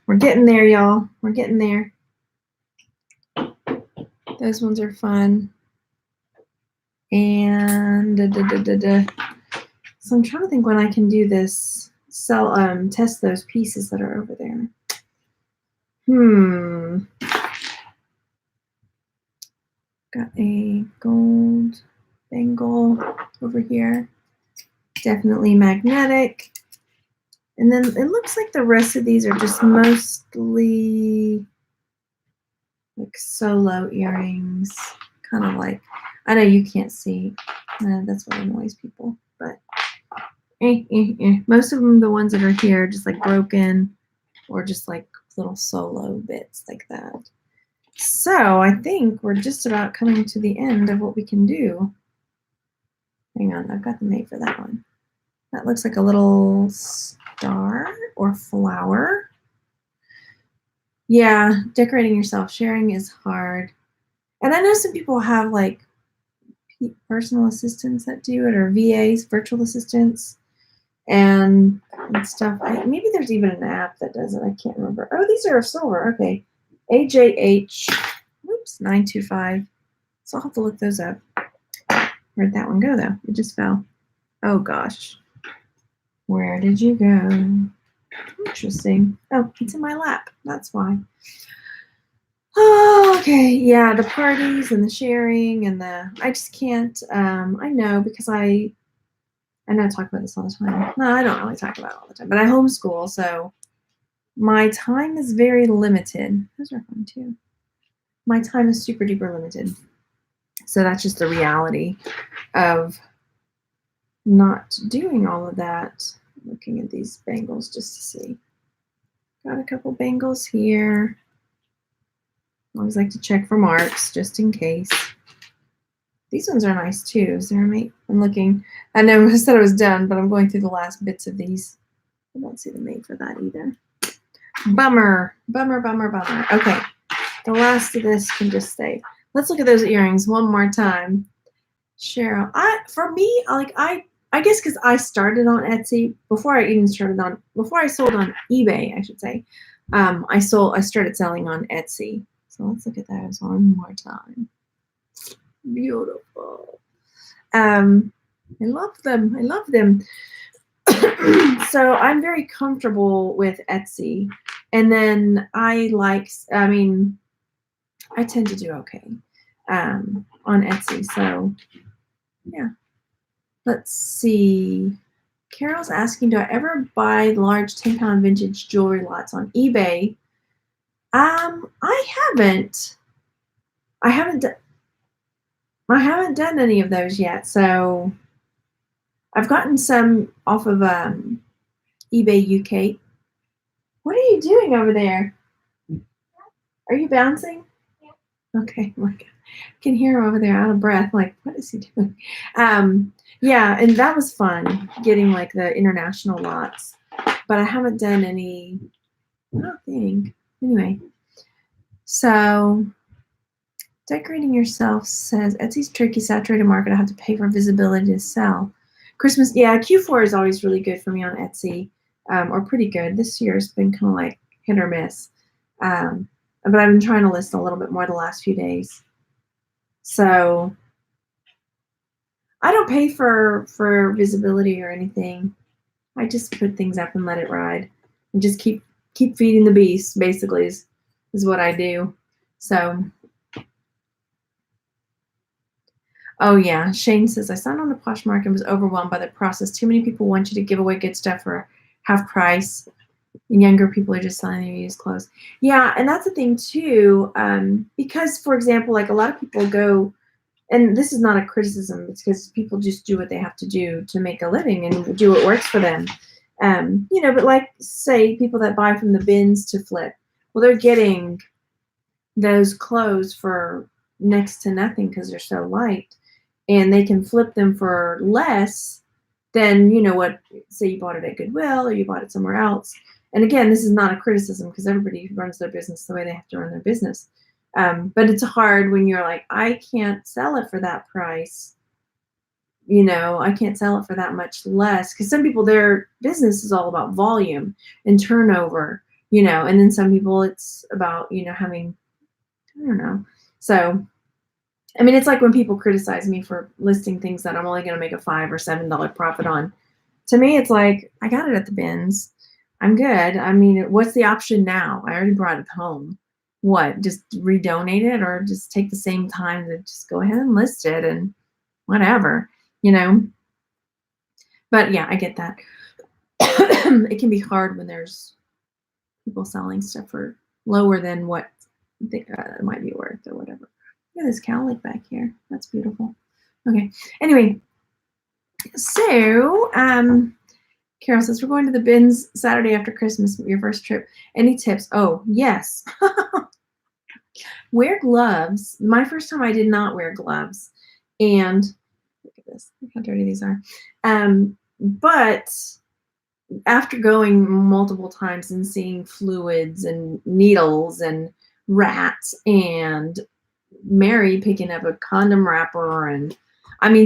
We're getting there, y'all. We're getting there. Those ones are fun. And so I'm trying to think when I can do this. Test those pieces that are over there. Got a gold bangle over here. Definitely magnetic. And then it looks like the rest of these are just mostly like solo earrings. Kind of like, I know you can't see. That's what annoys people. But most of them, the ones that are here, just like broken or just like little solo bits like that. So I think we're just about coming to the end of what we can do. Hang on, I've got the mate for that one. That looks like a little star or flower. Yeah, decorating yourself, sharing is hard. And I know some people have like personal assistants that do it, or VAs, virtual assistants, and stuff. Maybe there's even an app that does it. I can't remember. Oh, these are silver. Okay. AJH. Oops, 925. So I'll have to look those up. Where'd that one go, though? It just fell. Oh, gosh. Where did you go? Interesting. Oh, it's in my lap. That's why. Oh, okay. Yeah, the parties and the sharing and I just can't. I know because I know I talk about this all the time. No, I don't really talk about it all the time, but I homeschool, so my time is very limited. Those are fun too. My time is super duper limited. So that's just the reality of not doing all of that. Looking at these bangles just to see. Got a couple bangles here. Always like to check for marks just in case. These ones are nice too. Is there a mate? I'm looking. I know I said I was done, but I'm going through the last bits of these. I don't see the mate for that either. Bummer. Bummer, bummer, bummer. Okay. The last of this can just stay. Let's look at those earrings one more time. Cheryl, for me, I guess because I started on Etsy before I sold on eBay, I should say. I started selling on Etsy. So let's look at those one more time. Beautiful. I love them. I love them. So I'm very comfortable with Etsy. And then I tend to do okay on Etsy. So yeah. Let's see. Carol's asking, do I ever buy large 10-pound vintage jewelry lots on eBay? I haven't. I haven't done any of those yet. So I've gotten some off of eBay UK. What are you doing over there? Are you bouncing? Yeah. Okay. Oh my God. I can hear him over there out of breath. Like, what is he doing? Yeah, and that was fun getting like the international lots. But I haven't done any, I don't think. Anyway. So decorating yourself says Etsy's tricky, saturated market. I have to pay for visibility to sell. Christmas, yeah, Q4 is always really good for me on Etsy, or pretty good. This year's been kind of like hit or miss. But I've been trying to list a little bit more the last few days. So I don't pay for visibility or anything. I just put things up and let it ride, and just keep feeding the beast. Basically, is what I do. So, oh yeah, Shane says I signed on the Poshmark and was overwhelmed by the process. Too many people want you to give away good stuff for half price, and younger people are just selling their used clothes. Yeah, and that's the thing too, because for example, like a lot of people go. And this is not a criticism, it's because people just do what they have to do to make a living and do what works for them. But like say people that buy from the bins to flip, well, they're getting those clothes for next to nothing because they're so light, and they can flip them for less than, say you bought it at Goodwill or you bought it somewhere else. And again, this is not a criticism because everybody runs their business the way they have to run their business. But it's hard when you're like, I can't sell it for that price. I can't sell it for that much less. Because some people, their business is all about volume and turnover, and then some people it's about, having, I don't know. So, I mean, it's like when people criticize me for listing things that I'm only going to make a $5 or $7 profit on. To me, it's like, I got it at the bins. I'm good. I mean, what's the option now? I already brought it home. What, just redonate it or just take the same time to just go ahead and list it and whatever, But yeah, I get that. It can be hard when there's people selling stuff for lower than what it might be worth or whatever. Look at this cowlick back here. That's beautiful. Okay. Anyway, so Carol says, we're going to the bins Saturday after Christmas, your first trip. Any tips? Oh, yes. Wear gloves. My first time I did not wear gloves. And look at this. Look how dirty these are. But after going multiple times and seeing fluids and needles and rats and Mary picking up a condom wrapper and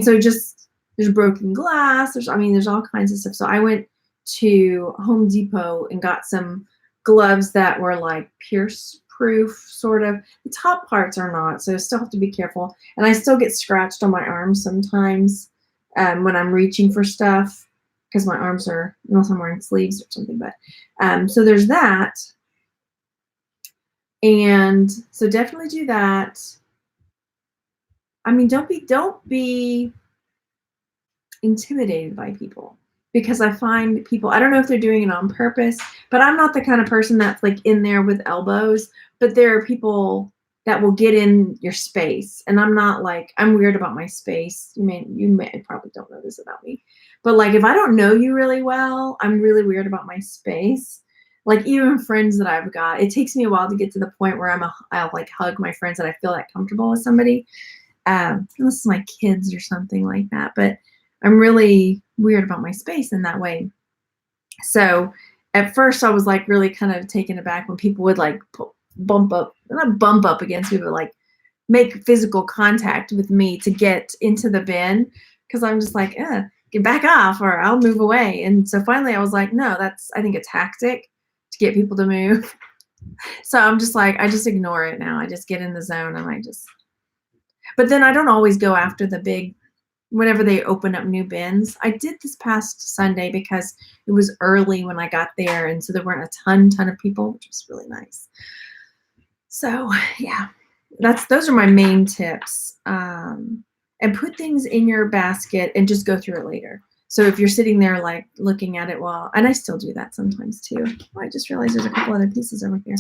so just there's broken glass. There's all kinds of stuff. So I went to Home Depot and got some gloves that were like pierce proof, sort of. The top parts are not, so I still have to be careful. And I still get scratched on my arms sometimes when I'm reaching for stuff, because my arms are, unless I'm wearing sleeves or something. But so there's that. And so definitely do that. I mean, don't be intimidated by people, because I find people, I don't know if they're doing it on purpose, but I'm not the kind of person that's like in there with elbows, but there are people that will get in your space, and I'm not like, I'm weird about my space. You may probably don't know this about me, but like if I don't know you really well, I'm really weird about my space. Like even friends that I've got, it takes me a while to get to the point where I'll like hug my friends that I feel that comfortable with somebody. Unless it's my kids or something like that, but I'm really weird about my space in that way. So at first I was like really kind of taken aback when people would like not bump up against me, but like make physical contact with me to get into the bin. Cause I'm just like, get back off or I'll move away. And so finally I was like, no, that's, I think, a tactic to get people to move. So I'm just like, I just ignore it now. I just get in the zone and but then I don't always go after the big, whenever they open up new bins. I did this past Sunday because it was early when I got there, and so there weren't a ton of people, which was really nice. So yeah, those are my main tips. And put things in your basket and just go through it later. So if you're sitting there like looking at it and I still do that sometimes too. Oh, I just realized there's a couple other pieces over here.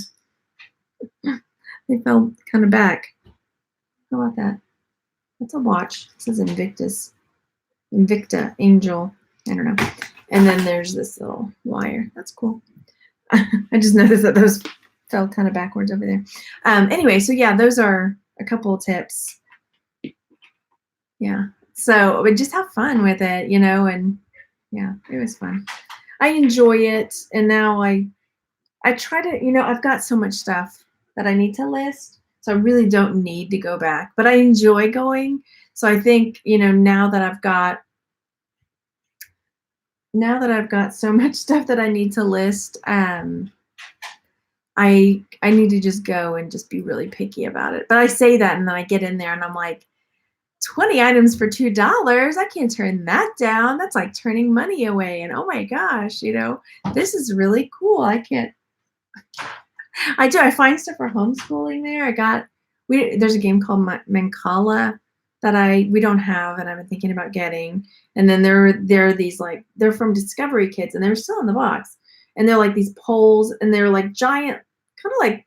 They fell kind of back. How about that? That's a watch. It says Invicta Angel. I don't know. And then there's this little wire. That's cool. I just noticed that those fell kind of backwards over there. Anyway, so yeah, those are a couple of tips. Yeah. So just have fun with it, and yeah, it was fun. I enjoy it. And now I try to, I've got so much stuff that I need to list. So I really don't need to go back, but I enjoy going. So I think, now that I've got so much stuff that I need to list, I need to just go and just be really picky about it. But I say that and then I get in there and I'm like, 20 items for $2. I can't turn that down. That's like turning money away. And oh my gosh, this is really cool. I find stuff for homeschooling there. There's a game called Mancala that we don't have, and I've been thinking about getting. And then there are these they're from Discovery Kids, and they're still in the box. And they're like these poles, and they're like giant, kind of like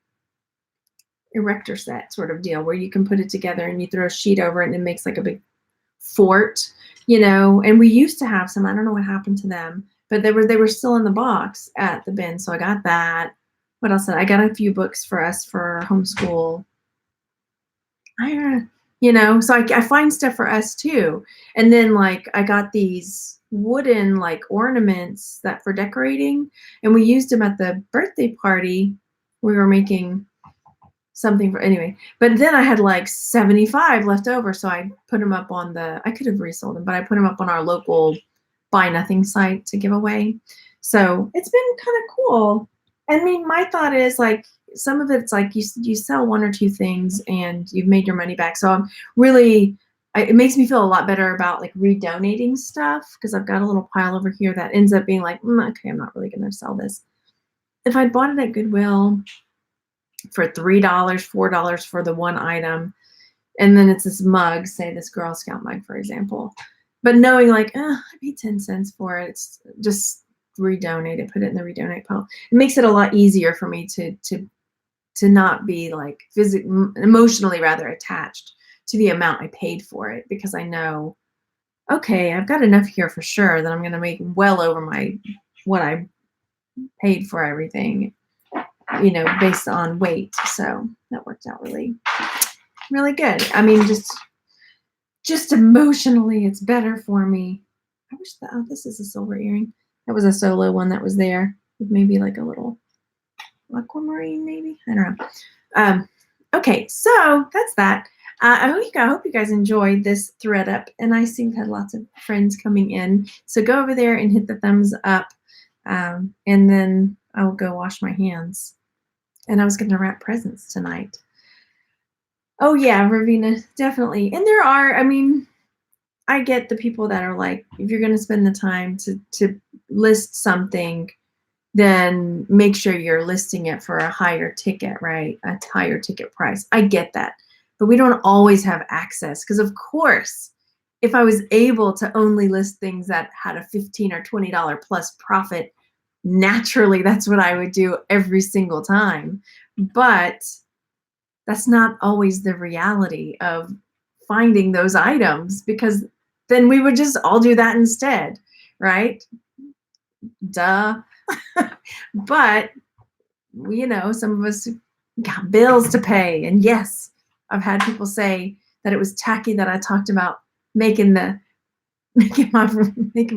erector set sort of deal, where you can put it together and you throw a sheet over it and it makes like a big fort, and we used to have some. I don't know what happened to them, but they were still in the box at the bin. So I got that. What else? I got a few books for us for homeschool. So I find stuff for us too. And then I got these wooden ornaments that for decorating, and we used them at the birthday party. We were making something anyway, but then I had 75 left over, so I put them up on I could have resold them, but I put them up on our local buy nothing site to give away. So it's been kind of cool. I mean, my thought is some of it's you sell one or two things and you've made your money back. So I'm really, it makes me feel a lot better about redonating stuff, because I've got a little pile over here that ends up being okay, I'm not really going to sell this. If I bought it at Goodwill for $3, $4 for the one item, and then it's this mug, say this Girl Scout mug, for example, but knowing I paid 10 cents for it, it's just redonate it, put it in the redonate pile. It makes it a lot easier for me to not be emotionally rather attached to the amount I paid for it, because I know, okay, I've got enough here for sure that I'm going to make well over what I paid for everything, based on weight. So that worked out really, really good. I mean, just emotionally, it's better for me. I wish this is a silver earring. That was a solo one that was there with maybe a little aquamarine, maybe. I don't know. Okay, so that's that. I hope you guys enjoyed this ThredUp, and I see we've had lots of friends coming in. So go over there and hit the thumbs up, and then I'll go wash my hands. And I was going to wrap presents tonight. Oh yeah, Ravina, definitely. And there are, I mean, I get the people that are like, if you're going to spend the time to list something, then make sure you're listing it for a higher ticket, right? A higher ticket price. I get that. But we don't always have access because, of course, if I was able to only list things that had a $15 or $20 plus profit, naturally that's what I would do every single time. But that's not always the reality of finding those items, because then we would just all do that instead, right? Duh. But you know, some of us got bills to pay. And yes, I've had people say that it was tacky that I talked about making the making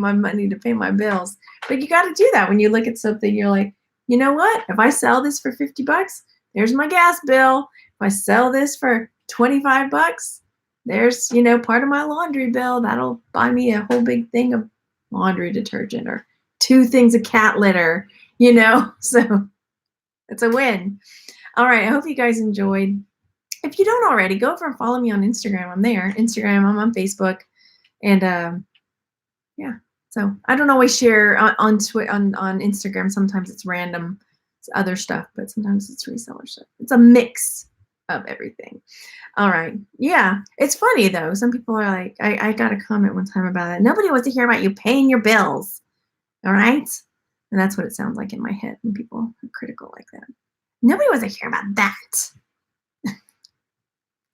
my money to pay my bills. But you got to do that when you look at something. You're like, you know what? If I sell this for $50, there's my gas bill. If I sell this for $25, there's, you know, part of my laundry bill. That'll buy me a whole big thing of laundry detergent or 2 things of cat litter, you know. So it's a win. All right. I hope you guys enjoyed. If you don't already, go over and follow me on Instagram. I'm there. Instagram. I'm on Facebook. And yeah. So I don't always share on Instagram. Sometimes it's random, it's other stuff, but sometimes it's reseller stuff. It's a mix of everything. All right. Yeah. It's funny though. Some people are like, I got a comment one time about it. Nobody wants to hear about you paying your bills. All right. And that's what it sounds like in my head when people are critical like that. Nobody wants to hear about that.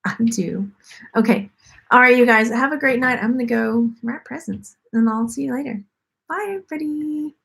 I do. Okay. All right, you guys, have a great night. I'm going to go wrap presents, and I'll see you later. Bye, everybody.